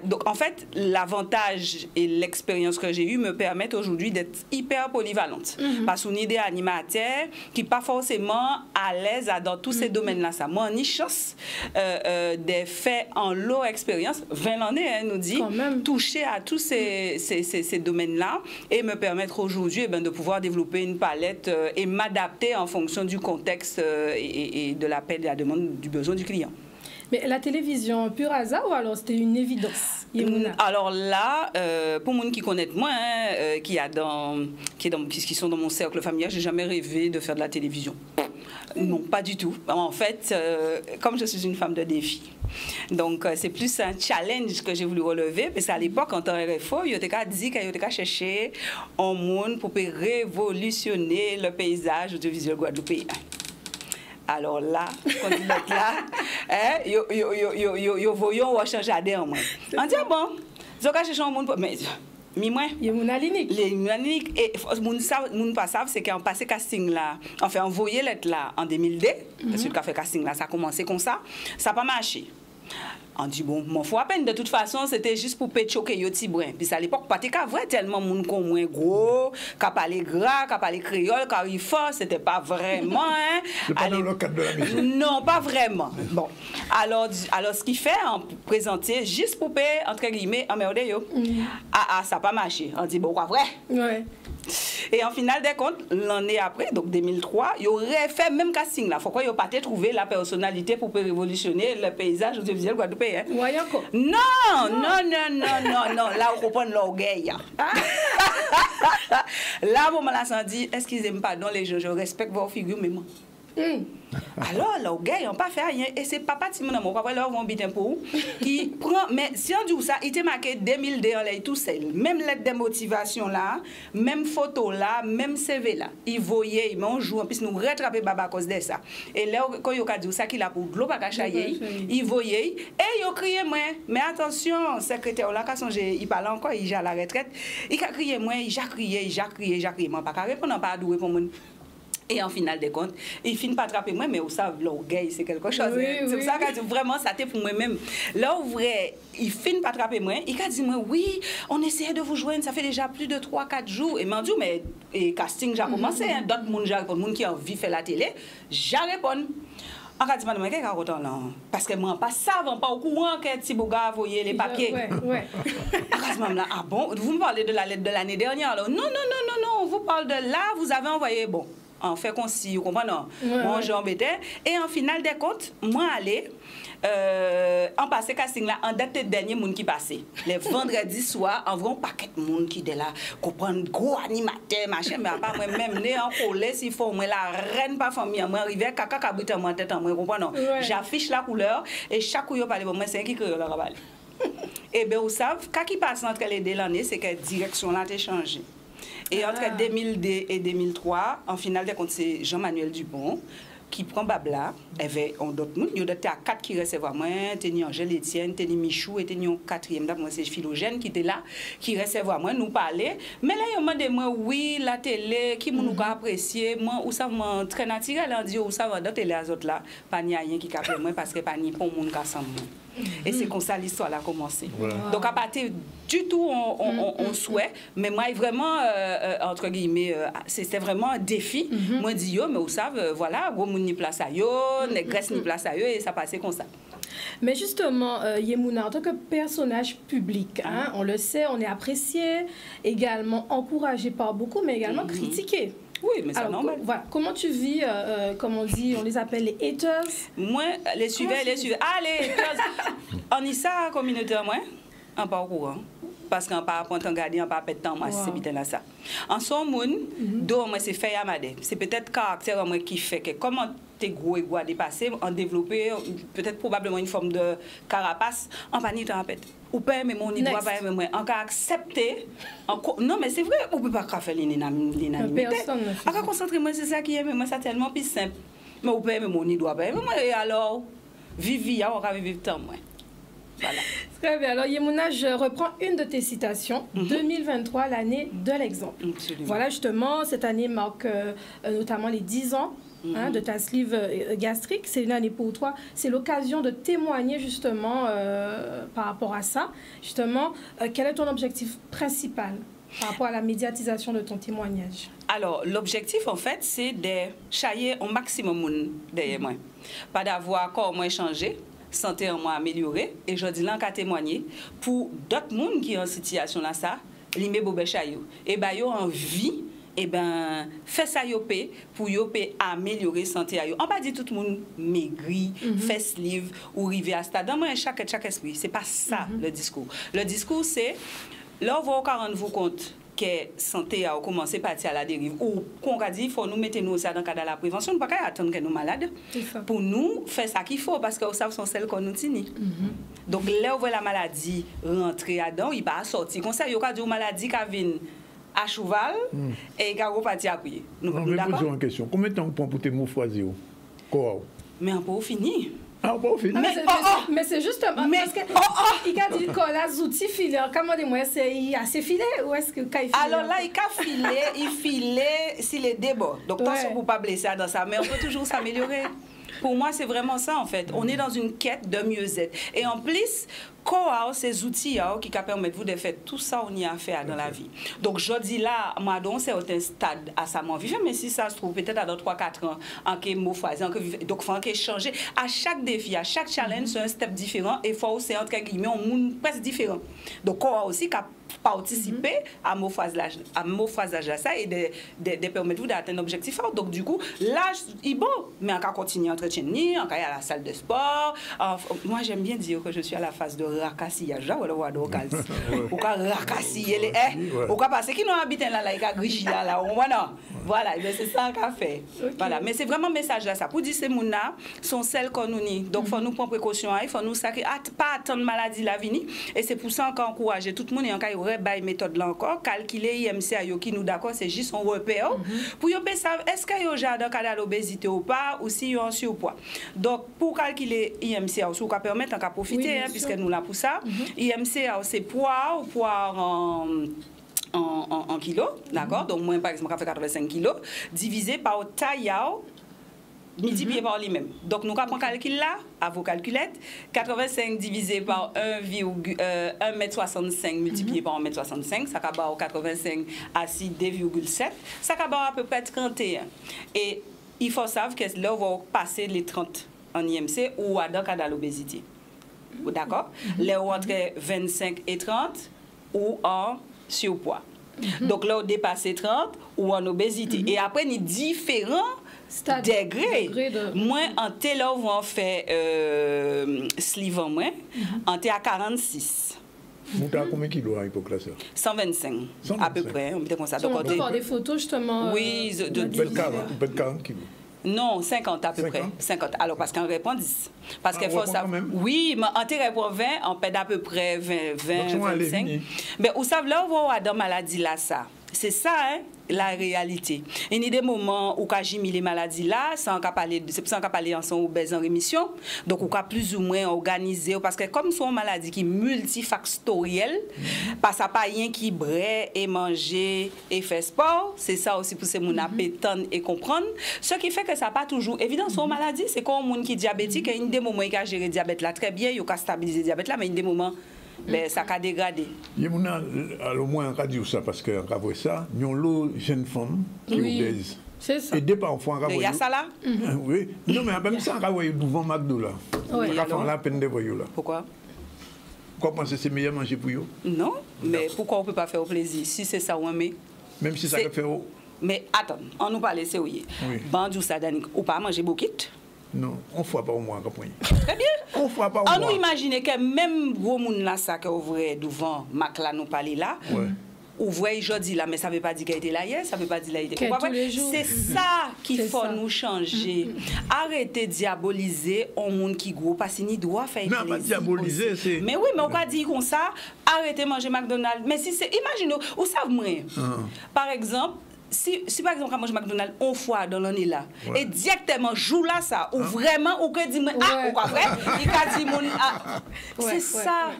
Donc en fait, l'avantage et l'expérience que j'ai eue me permettent aujourd'hui d'être hyper polyvalente. Parce qu'on est des animateurs qui pas forcément à l'aise dans tous ces domaines-là. Ça m'a ni chance des faits en low expérience, 20 années, hein, nous dit, toucher à tous ces domaines-là et me permettre aujourd'hui de pouvoir développer une palette et m'adapter en fonction du contexte et de l'appel, de la demande, du besoin du client. Mais la télévision, pur hasard ou alors c'était une évidence? Alors là, pour les gens qui connaissent moi, hein, qui sont dans mon cercle familial, j'ai jamais rêvé de faire de la télévision. Non, pas du tout. En fait, comme je suis une femme de défi, donc c'est plus un challenge que j'ai voulu relever, parce qu'à l'époque, en temps RFO, il y a dit qu'il y a cherché un monde pour révolutionner le paysage audiovisuel guadeloupéen. Alors là, quand il est là, yo voyons ou changer à moi. On dit bon, je vais chercher un monde mais moi, il y a mon alinique. Les aliniques et moun pas savent c'est qu'on passé casting là, enfin envoyé lettre là en 2002, parce que le fait casting là, ça a commencé comme ça n'a pas marché. On dit bon, m'en faut à peine, de toute façon, c'était juste pour péchoquer yo ti brin. Puis à l'époque, pas vrai tellement moun kon moins gros, qu'a parlé gras, qu'a parlé créole, qu'a ri fort, c'était pas vraiment hein. C'est pas dans le cadre de la maison. Non, pas vraiment. Bon. Alors ce qu'il fait en présenter juste pour payer entre guillemets emmerder yo. Ça pas marché. On dit bon, quoi vrai? Ouais. Et en final des comptes, l'année après, donc 2003, il aurait fait même casting là. Pourquoi il n'a pas trouvé la personnalité pour révolutionner le paysage audiovisuel guadeloupéen? Ouais, encore. Non. Là, on comprend l'orgueil. Là, bon, on dit, excusez-moi, pardon, les gens, je respecte vos figures, mais moi. Alors, l'orgueil, on n'a pas fait rien. Et c'est papa Timon, mon papa, là, on bitin pour qui prend. Mais si on dit ça, il était marqué 2002 en l'air tout seul. Même lettre de motivation là, même photo là, même CV là. Il voyait, mais on joue, en plus nous rattraper baba à cause de ça. Et là, quand il a dit ça, qu'il a pour de l'eau, pas cachailler, il voyait, et il a crié, moi, mais attention, secrétaire là, quand il parle encore, il a la retraite, il a crié, moi, il a crié, moi, pas qu'à répondre, pas à douer pour moi. Et en final des comptes, il finit pas attraper moi, mais vous savez, l'orgueil, c'est quelque chose. Oui, c'est pour ça que vraiment, ça t'est pour moi-même. Là, où vrai, il finit pas attraper moi, il a dit, moi, oui, on essayait de vous joindre, ça fait déjà plus de 3-4 jours. Et m'a dit, mais et casting, j'ai commencé, hein, d'autres monde qui ont envie de faire la télé, j'ai répondu. En cas de madame, qu'est-ce qu'il y a là? Parce que moi, pas savant, pas au courant que Tibouga voyait les papiers. Ouais. En cas de madame, ah bon, vous me parlez de la lettre de l'année dernière, alors non, on vous parle de là, vous avez envoyé, bon. En fait, qu'on s'y, vous comprenez? Moi, j'ai embêté. Et en final des comptes, moi, allez, en passé casting là, en date de dernier monde qui passait. Les vendredis soir, environ paquet de monde qui est là, comprendre gros animateur, machin, mais à part moi-même, né en colère, s'il faut, moi, la reine pas famille, moi, arrivé, caca, cabrit en moi, tête en moi, comprenez? J'affiche la couleur, et chaque coup, yo parle, bon, moi, c'est qui crée la rabale. Et bien, vous savez, quand qui passe entre les deux l'année, c'est que la direction là a changé. Et entre 2002 et 2003, en finale des comptes, c'est Jean-Manuel Dupont qui prend Babla. Il y avait d'autres gens. Il y a 4 qui recevaient moi. Il y a Angèle Etienne, il y a Michou, et il y a un 4e, moi c'est Philogène qui était là, qui recevaient moi, nous parler. Mais là, il m'a dit, moi, oui, la télé, qui nous a apprécié, moi, où ça m'a très naturel, on dit, où ça va, d'autres les autres là, pas ni rien qui capte moi, parce que pas ni pour monde qui ensemble. Et c'est comme ça l'histoire a commencé. Voilà. Donc à partir du tout, on souhaite, mais moi vraiment, entre guillemets, c'était vraiment un défi. Moi, je dis, yo, mais vous savez, voilà, gros moun ni place à yo, négresse ni place à yo, et ça passait comme ça. Mais justement, Yemouna, en tant que personnage public, hein, on le sait, on est apprécié, également encouragé par beaucoup, mais également critiqué. Oui, mais c'est normal. Voilà. Comment tu vis, comme on dit, on les appelle les haters? Moi, les suivants. Ah, les haters. On y ça, communautaire, moi, en pas au courant. Parce qu'on pas apprendre à garder, on pas perdre temps, moi, c'est bien là ça. En son monde, moi, c'est fait à madé. C'est peut-être caractère moi qui fait que comment t'es gros et gros à dépasser, en développer peut-être probablement une forme de carapace, en panique en fait. Ou pas aimer mon idée, pas aimer moi, en cas accepter. Non, mais c'est vrai, on peut pas faire l'inanimité. En cas concentrer moi, c'est ça qui aime, moi, c'est tellement plus simple. Mais on peut aimer mon idée, pas aimer moi, et alors, vivre, on va vivre tant moi. Voilà. Très bien. Alors, Yemouna, je reprends une de tes citations. 2023, l'année de l'exemple. Voilà, justement, cette année marque notamment les 10 ans de ta sleeve gastrique. C'est une année pour toi. C'est l'occasion de témoigner, justement, par rapport à ça. Justement, quel est ton objectif principal par rapport à la médiatisation de ton témoignage? Alors, l'objectif, en fait, c'est de chailler au maximum derrière moi. Pas d'avoir corps moins changé, santé en moi améliorée, et je dis là qu'à témoigner pour d'autres monde qui sont en situation là, ça, l'imé bobé chaillot. Et ben, yo en vie, et ben, fait ça yopé pour yopé améliorer santé à yo. On pas dit tout le monde maigri, fait sleeve ou rivé à stade. Dans moi, chaque esprit, c'est pas ça le discours. Le discours, c'est, là, on va rendre-vous compte que santé a commencé à partir à la dérive. Ou qu'on a dit, il faut nous mettre nous ça dans le cadre de la prévention. Nous ne pouvons pas attendre que nous malades. Pour nous, faire ça qu'il faut, parce que nous savons celles qu'on nous tient. Donc là où la maladie rentrer dedans, il va sortir. Comme ça, il y a une maladie qui vient à cheval et qui va partir à pied. Nous posons une question. Combien de temps prend pour tes mots choisir? Mais on peut finir. Mais c'est justement parce que il a dit que les outils filés, comment dis-moi, c'est assez filé ou est-ce que quand il file? Alors là, il file s'il est débat. Donc attention pour pas blesser dans ça, mais on peut toujours s'améliorer. Pour moi, c'est vraiment ça, en fait. On est dans une quête de mieux-être. Et en plus, quoi, ces outils qui permettent vous de faire tout ça, on y a fait dans la vie. Donc, je dis là, moi, donc, c'est un stade à sa mort vivre, mais si ça se trouve, peut-être dans 3-4 ans, en qu'il mot phase, donc, il faut qu'il changer. À chaque défi, à chaque challenge, c'est un step différent et il faut aussi, entre guillemets, un monde presque différent. Donc, quoi aussi, participer à mon phasage à ça et de permettre vous d'atteindre un objectif. Donc, du coup, là, il est bon, mais on va continuer à entretenir, on va aller à la salle de sport. Moi, j'aime bien dire que je suis à la phase de racassillage. Là, on va racassiller les haies. On va passer qui n'ont habité là, il y a grichi là, voilà, c'est ça qu'on fait. Voilà, mais c'est vraiment un message là, ça. Pour dire que ces gens-là sont celles qu'on nous nie. Donc, il faut nous prendre précaution, il faut nous pas attendre maladie la venir. Et c'est pour ça qu'on encourage tout le monde et on aurait méthode là encore calculer IMC à qui nous d'accord c'est juste un repère pour yo savoir est-ce que yo déjà dans cas d'obésité ou pas ou si yo en surpoids. Donc pour calculer IMC ou ça permettre en profiter puisque nous là pour ça. IMC c'est poids ou poids en kilos, d'accord? Donc moi par exemple, on fait 85 kilos divisé par taille multiplié par lui-même. Donc, nous avons calcul là, à vos calculettes, 85 divisé par 1,65 m multiplié par 1,65 m, ça va avoir 85 à 2,7, ça va avoir à peu près 31. Et il faut savoir que là, on va passer les 30 en IMC ou dans le cas de l'obésité. D'accord? Là, entre 25 et 30 ou en surpoids. Donc, là, on dépasse 30 ou en obésité. Et après, il y a différents degré. Moins en tel là on fait sleeve en moins en à 46. Vous avez combien de kilos à l'époque là? 125 à peu près. On peut comme ça. Donc on peut voir des photos justement. Oui, de 40 kilos. Non, 50 à peu près. 50. Alors, parce qu'on répond 10. Parce qu'il faut ça. Oui, mais en répond 20, on pède à peu près 25. Mais vous savez, là, on va dans la maladie là, ça. C'est ça, hein, la réalité. Il y a des moments où j'ai mis les maladies là, c'est pour ça qu'on parle ensemble obèse en rémission. Donc, on a plus ou moins organisé, parce que comme c'est une maladie qui est multifactorielle, parce que pas rien qui brûle et manger et faire sport, c'est ça aussi pour ces gens appétants et comprendre. Ce qui fait que ça n'a pas toujours évident, c'est une maladie, c'est comme un monde qui est diabétique, il y a des moments où il a géré le diabète là très bien, il a stabilisé le diabète là, mais il y a des moments ben, ça a dégradé. Au moins, on va dire ça, parce qu'on va voir ça, nous avons une jeune femme qui est obèse. C'est ça. Et des parfois, on va voir. Il y a ça là? Oui. Non, mais même ça, on va voir devant McDo là. On va faire la peine de voir là. Pourquoi? Pourquoi penser que c'est meilleur manger pour eux? Non, mais pourquoi on ne peut pas faire au plaisir? Si c'est ça, on met. Même si ça fait au. Mais attends, on nous parle, c'est oui. Bandou ça, ou pas manger beaucoup? Non, on ne fait pas au moins. Très bien. On fait pas au moins. On nous imagine que même gros monde là, ça que ouvrait devant Mac là, nous parler là. Ouvrait jeudi là, mais ça ne veut pas dire qu'il était là hier, ça ne veut pas dire qu'il était là. C'est ça qu'il faut nous changer. Arrêtez de diaboliser un monde qui gros, parce qu'il doit faire plaisir. Non, pas diaboliser, c'est. Mais oui, mais on va dire comme ça, arrêtez de manger McDonald's. Mais si c'est, imaginez, vous savez, moi, par exemple, si par exemple, quand je mange McDonald's une fois dans l'année là, et directement, joue là ça, ou vraiment, ou que dit, ou quoi vrai, il a dit, c'est ça.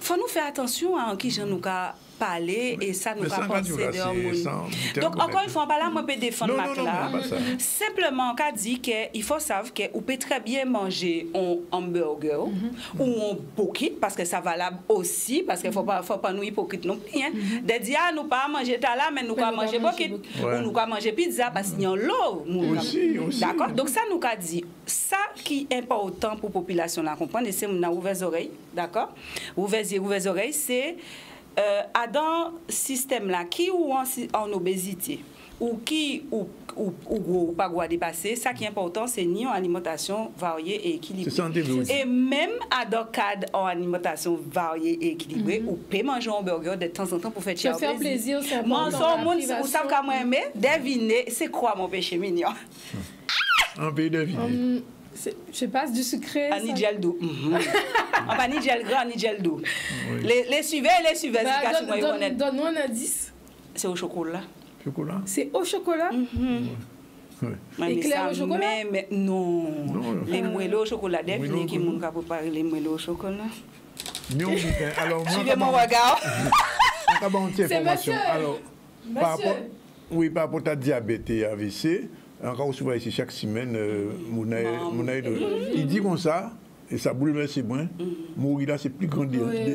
Faut nous faire attention à qui j'en nous parler et ça nous va penser de donc encore une fois, là, moi, je peux défendre Mac là. Simplement, on a dit qu'il faut savoir qu'on peut très bien manger un hamburger ou un pocket, parce que ça valable aussi, parce qu'il ne faut pas nous hypocrite non plus. De dire, nous pas manger là, mais nous pas manger pocket, ou nous pas manger pizza, parce qu'il y a l'eau. D'accord? Donc ça nous a dit, ça qui est important pour la population là, comprendre, et c'est nous ouvert les oreilles, d'accord? Ouvert les oreilles, c'est dans ce système-là, qui ou en obésité, ou qui ou pas quoi dépasser, ça qui est important, c'est ni en alimentation variée et équilibrée. Et même dans le cadre en alimentation variée et équilibrée, ou peut manger un burger de temps en temps pour faire plaisir. C'est important. Vous savez comment moi aimer, deviner, c'est quoi mon péché mignon? Un pays deviner. Je passe du sucré. Ni gel d'eau. Pas ni gel gras, ni gel d'eau. Les suivez. Donne-nous un indice. C'est au chocolat. C'est au chocolat? Éclair au chocolat? Mais non. Les moelleux au chocolat. Devinez qui m'a préparé les moelleux au chocolat. Suivez mon regard. C'est monsieur. Oui, par rapport à diabète et AVC, encore souvent ici chaque semaine, il dit comme ça, et ça bouleverse moins. Mourir là, c'est plus grand.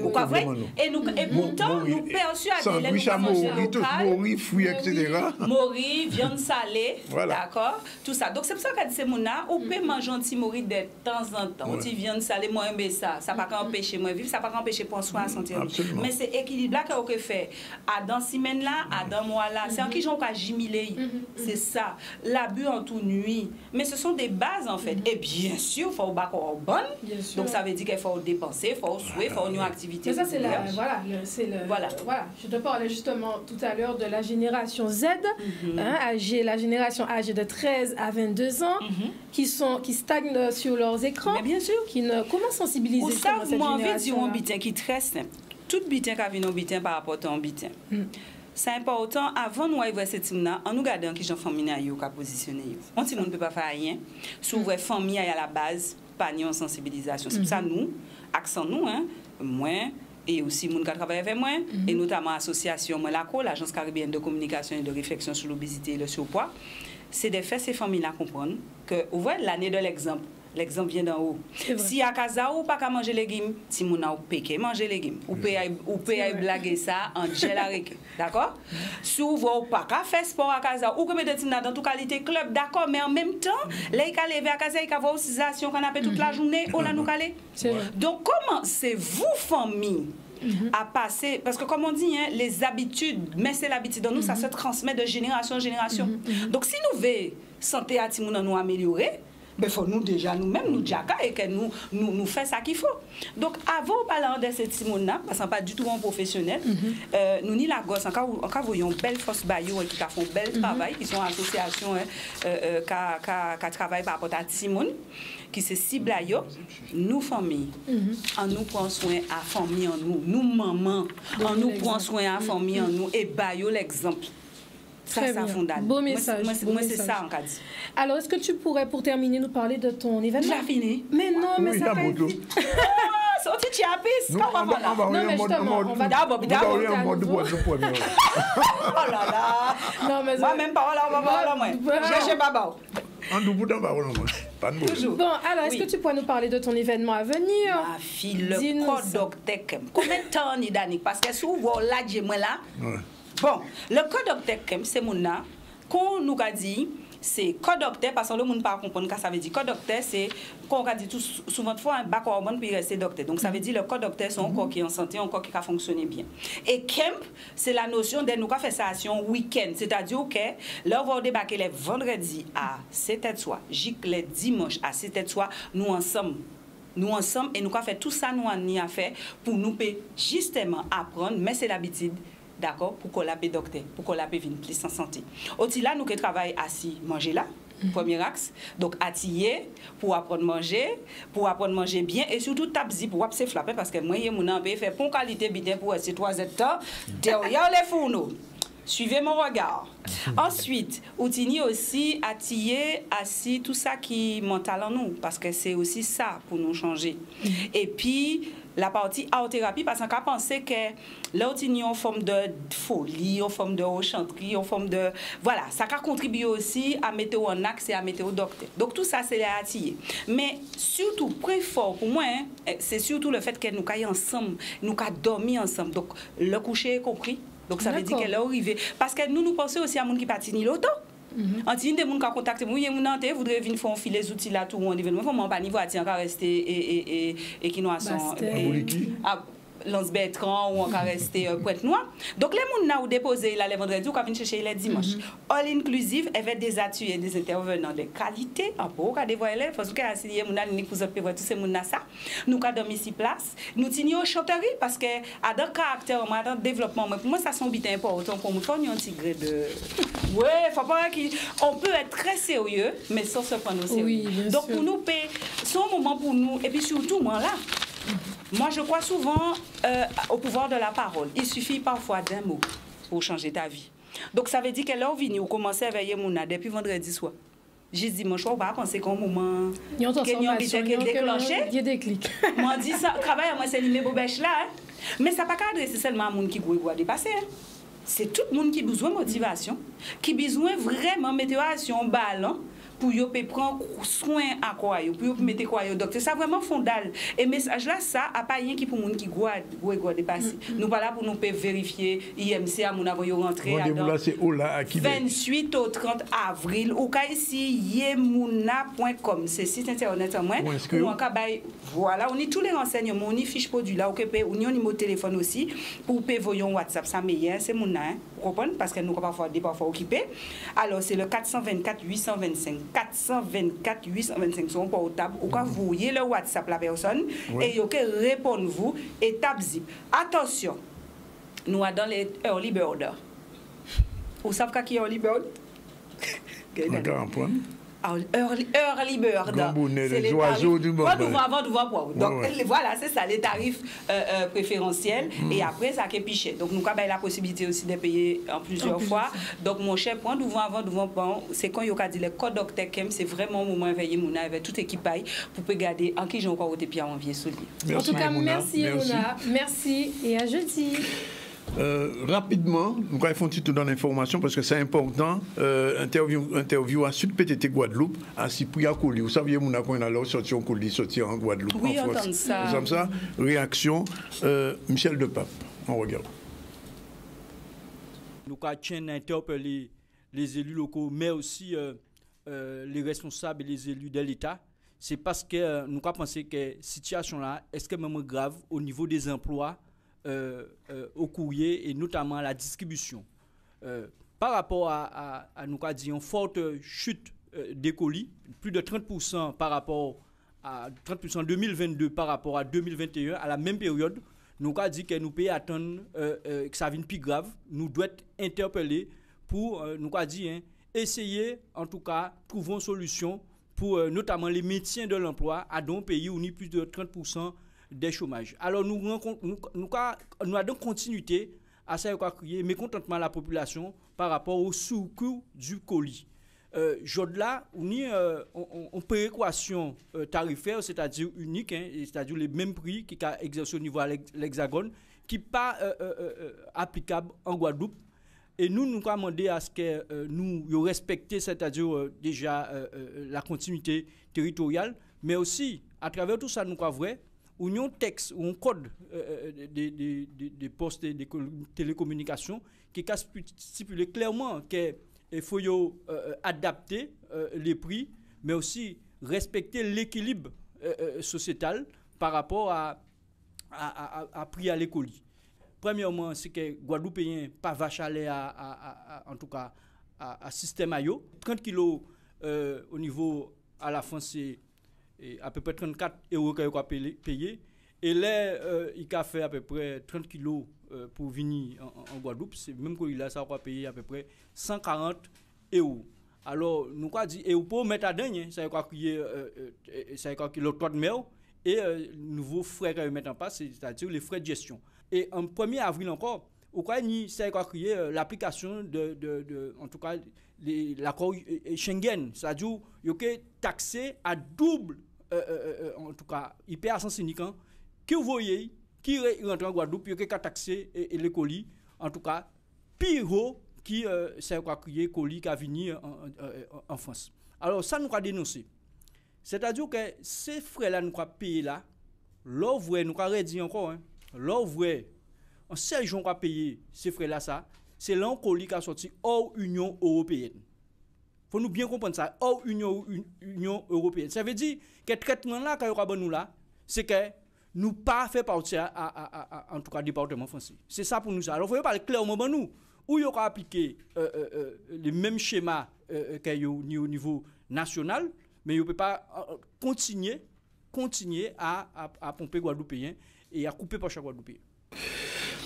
Pourquoi vrai? Et pourtant, nous persuadons les gens mourir, fruits, etc. Mourir, viande salée, voilà. D'accord? Tout ça. Donc c'est pour ça qu'à ces mouna, on peut manger un petit mourir de temps en temps. On dit viande salée, moi aimer ça. Ça ne va pas empêcher moi vivre, ça ne va pas empêcher pour soi à sentir. Mais c'est équilibre là qu'on fait. À dans semaine là, à dans mois là, c'est en qui j'en cas jimilé. C'est ça. L'abus en toute nuit. Mais ce sont des bases en fait. Et bien sûr, il faut battre en bonne. Donc ça veut dire qu'il faut dépenser, il faut souhaiter, il faut une activité. Mais ça c'est voilà. Je te parlais justement tout à l'heure de la génération Z, la génération âgée de 13 à 22 ans, qui stagnent sur leurs écrans. Mais bien sûr. Comment sensibiliser cette génération? Moi envie de dire un bitin qui est très simple. Tout bitin qui a vu un bitin par rapport à un bitin. C'est important, avant nous arriver à cette team-là, en nous gardant qui j'en famille à qui a positionné. On ne peut pas faire rien. Souvent, famille à la base, pas en sensibilisation. C'est pour ça nous, accent nous, moi, et aussi les gens qui travaillent avec moi, et notamment l'association Molaco, l'Agence caribéenne de communication et de réflexion sur l'obésité et le surpoids, c'est de faire ces familles-là comprendre que, vous voyez l'année de l'exemple. L'exemple vient d'en haut. Si à casa ou pas qu'à manger légumes, si mon a péqué manger légumes, ou peut blaguer ça en gel avec, d'accord? Si vous voulez pas qu'à faire sport à casa ou que mettez dans toute qualité club, d'accord, mais en même temps, les cas lever à casa, il y a une utilisation qu'on appelle toute la journée, on la nous calé. Donc comment c'est vous famille à passer, parce que comme on dit, les habitudes, mais c'est l'habitude dans nous, ça se transmet de génération en génération. Donc si nous voulons santé à Timouna nous améliorer, il faut nous déjà nous-mêmes nous dire et que nous faisons ça qu'il faut. Donc avant de parler de ces Timouna, parce qu'on n'est pas du tout un professionnel, nous ni la gosse, encore voyons belle force baillot qui font bel travail, qui sont associations qui travaillent par rapport à Timoun, qui se ciblent à eux, nous familles, en nous prenons soin à famille en nous mamans, en nous prenons soin à famille en nous et baillot l'exemple. Ça fondamental. Beau message. Moi, c'est ça en cas dit. Alors, est-ce que tu pourrais, pour terminer, nous parler de ton événement? Déjà fini. Mais non, mais ça va être... Sorti de Chiapis. Non, mais justement, on va d'abord. Oh là là. Non, mais moi, même pas, on va voir moi. J'ai baba. Bon, alors, est-ce que tu pourrais nous parler de ton événement à venir? Ma fille, le Codoctec. Combien de temps, Nidanik? Parce que souvent, là, j'ai moi là. Bon, le Codoctec, c'est mon nom. Qu'on nous a dit, c'est Codoctec, parce que le monde ne peut pas comprendre ce que ça veut dire. Codoctec, c'est, qu'on a dit tout, souvent de fois, un bac hormone puis rester docteur. Donc, ça veut dire le Codoctec, c'est un corps qui est en santé, un corps qui a fonctionné bien. Et Camp, c'est la notion de nous faire ça un week-end. C'est-à-dire que, là, on va débarquer les vendredis à 7h de soir, les dimanches à 7h de soir, nous ensemble, et nous avons fait tout ça, nous avons à faire pour nous justement apprendre, mais c'est l'habitude. D'accord, pour qu'on l'appelle docteur, pour qu'on l'appelle plus en santé. Aussi là, nous qui travaillons assis, manger là, premier axe. Donc, attiller pour apprendre à manger bien et surtout tabzi pour se flapper parce que moi, je suis fait pour qualité bien pour essayer 3 temps derrière les fourneaux. Suivez mon regard. Ensuite, Outini aussi attiller assis tout ça qui mental en nous, parce que c'est aussi ça pour nous changer. Et puis, la partie art-thérapie, parce qu'on a pensé que l'Outini en forme de folie, en forme de rechanterie, en forme de... Voilà, ça a contribué aussi à mettre en axe et à mettre au docteur. Donc, tout ça, c'est à attiller. Mais surtout, point fort pour moi, hein, c'est surtout le fait que nous caillons ensemble, nous caillons dormi ensemble. Donc, le coucher est compris. Donc, ça veut dire qu'elle est arrivée. Parce que nous pensons aussi à des gens qui patinent l'auto. En disant des gens qui ont contacté, vous voudrez venir faire les outils là, tout le monde, il faut pas niveau à rester et qui nous a son. Lance Bertrand ou encore rester Pointe-Noire. Donc, les gens qui ont déposé le vendredi ou qui viennent chercher le dimanche. All inclusive avec des ateliers et des intervenants de qualité. En pour des élèves, parce que si les gens qui ont tous ces gens ça, nous avons dormi ici place. Nous tenons chanterie parce que à dans caractère, dans développement, pour moi ça sont bien important pour nous faire un petit gré de. Ouais, faut pas on peut être très sérieux, mais sans se prendre au sérieux. Oui, donc pour nous, c'est un moment pour nous et puis surtout moi là. Moi, je crois souvent au pouvoir de la parole. Il suffit parfois d'un mot pour changer ta vie. Donc, ça veut dire que là, on commence à veiller mon depuis vendredi soir. J'ai dit, mon choix, on va penser qu'au moment qu'il y a des clics. Moi, dit ça, travail, moi, c'est l'imé bobèche là. Hein. Mais ça n'a pas qu'à adresser seulement à monde qui doit dépasser. Hein. C'est tout le monde qui a besoin de motivation, qui a besoin vraiment de motivation ballon. Pour prendre soin à quoi, pour mettre quoi au docteur. C'est vraiment fondal. Et le message là, ça, n'a pas rien qui pour les gens qui doivent dépasser. Nous pas là pour nous vérifier IMC à mon avion rentré à 28 au 30 avril. Ou cas ici, yemuna.com. C'est site internet en moins. Voilà, on y tous les renseignements, on y fiche produit là, on y a numéro de téléphone aussi pour payer WhatsApp. Ça meilleur, c'est mon vous comprenez? Parce que nous parfois occupés. Alors, c'est le 424 825. 424 825 sont portables. Ou quand vous voyez le WhatsApp la personne et il peut répondre vous étape zip. Attention, nous sommes dans les early bird. Vous savez qui est early bird? Early bird. C'est les oiseaux du moment. Donc voilà, c'est ça, les tarifs préférentiels. Et après, ça qui est piché. Donc nous avons la possibilité aussi de payer en plusieurs fois. Donc mon cher point c'est quand il y a dit le code docteur Kem, c'est vraiment un moment éveillé Mouna avec toute équipe pour garder en qui j'ai encore été bien envié soulier. En tout cas, merci Mouna. Merci et à jeudi. Rapidement, nous allons tout dans l'information parce que c'est important. Interview à Sud PTT Guadeloupe à Cyprien Couli. Vous saviez, nous avons alors sorti en Couli, sorti en Guadeloupe. Oui, en France. Ça. Réaction, Michel Depape. On regarde. Nous avons interpellé les élus locaux, mais aussi les responsables et les élus de l'État. C'est parce que nous avons pensé que cette situation-là est extrêmement grave au niveau des emplois. Au courrier et notamment à la distribution. Par rapport à nous avons dit une forte chute des colis, plus de 30% par rapport à 30% 2022 par rapport à 2021, à la même période, nous avons dit que nous pouvons attendre que ça vienne plus grave. Nous devons être interpellés pour, nous avons dit, essayer, en tout cas, trouver une solution pour notamment les métiers de l'emploi à un pays où il y a plus de 30% des chômages. Alors nous avons continuité à ça crier mécontentement à la population par rapport au sous-coût du colis. Là, on a une péréquation tarifaire, c'est-à-dire unique, c'est-à-dire les mêmes prix qui sont exercés au niveau de l'Hexagone, qui n'est pas applicable en Guadeloupe. Et nous avons demandé à ce que nous respections, c'est-à-dire déjà la continuité territoriale, mais aussi, à travers tout ça, nous avons vrai, ou un texte ou un code des postes et des télécommunications qui a stipulé clairement qu'il faut adapter les prix, mais aussi respecter l'équilibre sociétal par rapport à prix à l'école. Premièrement, c'est que Guadeloupéens pas vache à lait en tout cas à système AYO. 30 kilos au niveau à la fin, c'est à peu près 34 € qu'il a payé. Et là, il a fait à peu près 30 kilos pour venir en Guadeloupe. C'est même qu'il a ça va payer à peu près 140 €. Alors, nous avons dit, et pour mettre à dingue, ça va qu'il le toit de mer et nouveaux frais qu'ils mettent en place, c'est-à-dire les frais de gestion. Et en 1er avril encore, au cas ni c'est quoi créer l'application en tout cas l'accord Schengen, c'est-à-dire il y a taxé à double en tout cas hyper à sens unique que vous voyez qui rentre en Guadeloupe il y a taxé et les colis en tout cas pire qui c'est quoi créer colis qui a venu en France. Alors ça nous a dénoncé. C'est-à-dire que ces frais là nous a payé là, l'ouvre nous a redit encore l'ouvre en 16 jours qu'on a payé ces frais là ça, c'est l'encolis qui a sorti hors Union européenne. Faut nous bien comprendre ça, hors Union européenne. Ça veut dire que le traitement là qu'on a nous là, c'est que nous pas fait partie en tout cas département français. C'est ça pour nous ça. Alors il faut parler clairement pour nous où il y aura appliqué les mêmes schémas qu'il y a au niveau national, mais il ne peut pas continuer à pomper Guadeloupéen et à couper par chaque Guadeloupéen.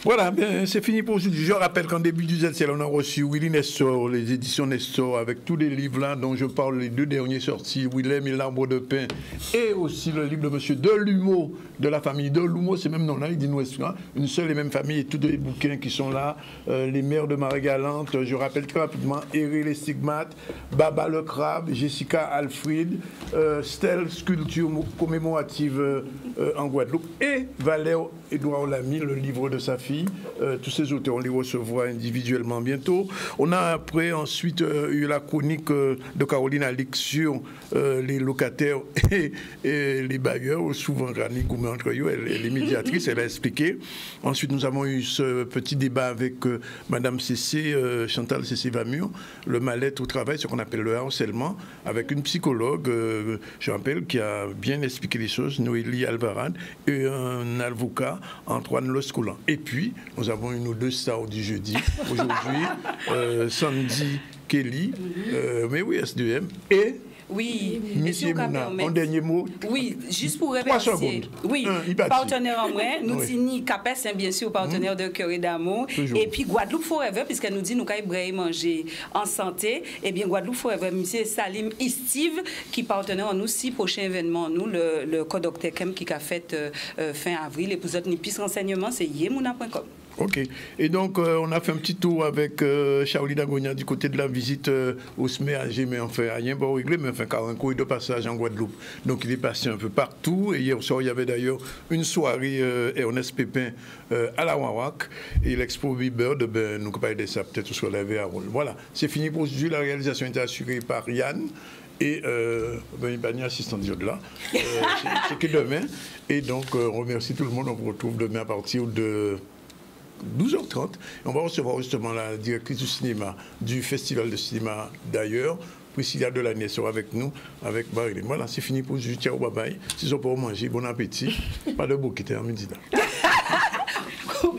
Voilà, c'est fini pour aujourd'hui. Je rappelle qu'en début du ZCL, on a reçu Willy Nestor, les éditions Nestor, avec tous les livres là dont je parle, les 2 derniers sortis, Willem et l'arbre de pain, et aussi le livre de M. Delumeau, de la famille Delumeau, c'est même nom-là, il dit nous, une seule et même famille, et tous les bouquins qui sont là, les mères de Marie-Galante, je rappelle très rapidement, Eré les Stigmates, Baba le Crabe, Jessica Alfred, Stèle, sculpture commémorative en Guadeloupe, et Valère Édouard Lamy, le livre de sa fille. Tous ces auteurs, on les recevra individuellement bientôt. On a après ensuite eu la chronique de Caroline Alix sur les locataires et les bailleurs, souvent Rani Goumé entre eux, elle est médiatrice, elle a expliqué. Ensuite, nous avons eu ce petit débat avec Madame Cessé, Chantal Cessé-Vamur, le mal-être au travail, ce qu'on appelle le harcèlement, avec une psychologue, je rappelle, qui a bien expliqué les choses, Noélie Alvarade, et un avocat, Antoine Loscoulan. Et puis, nous avons une ou 2 stars du jeudi, aujourd'hui, Sandy Kelly, mais oui, S2M, et... Oui, Monsieur Mouna, en dernier mot. Oui, juste pour remercier. Oui, partenaire en moi, nous disons CAPES, bien sûr, partenaire de Cœur et d'Amour. Et puis Guadeloupe Forever, puisqu'elle nous dit nous qu'elle manger en santé. Et bien Guadeloupe Forever, monsieur Salim Istive, qui partenaire en nous, 6 prochains événements, nous, le Codocteur Kem qui a fait fin avril. Et pour autres, plus renseignements, c'est yemouna.com. Ok. Et donc, on a fait un petit tour avec Charlie Dagonia du côté de la visite au SME à G, mais enfin, rien pas réglé, mais enfin, Caranco est de passage en Guadeloupe. Donc, il est passé un peu partout. Et hier soir, il y avait d'ailleurs une soirée Ernest Pépin à la Warak. Et l'Expo Bibird, nous parlons de ça peut-être sur la VA. Voilà. C'est fini pour aujourd'hui. La réalisation était assurée par Yann. Et il n'y a ni assistant là. C'est que demain. Et donc, on remercie tout le monde. On vous retrouve demain à partir de 12h30. On va recevoir justement la directrice du cinéma, du festival de cinéma d'ailleurs. Priscilla Delaney sera avec nous, avec Marilyn. Voilà, c'est fini pour aujourd'hui. Ciao, bye bye. Si vous pour manger, bon appétit. Pas de bouquet, à midi là. Vous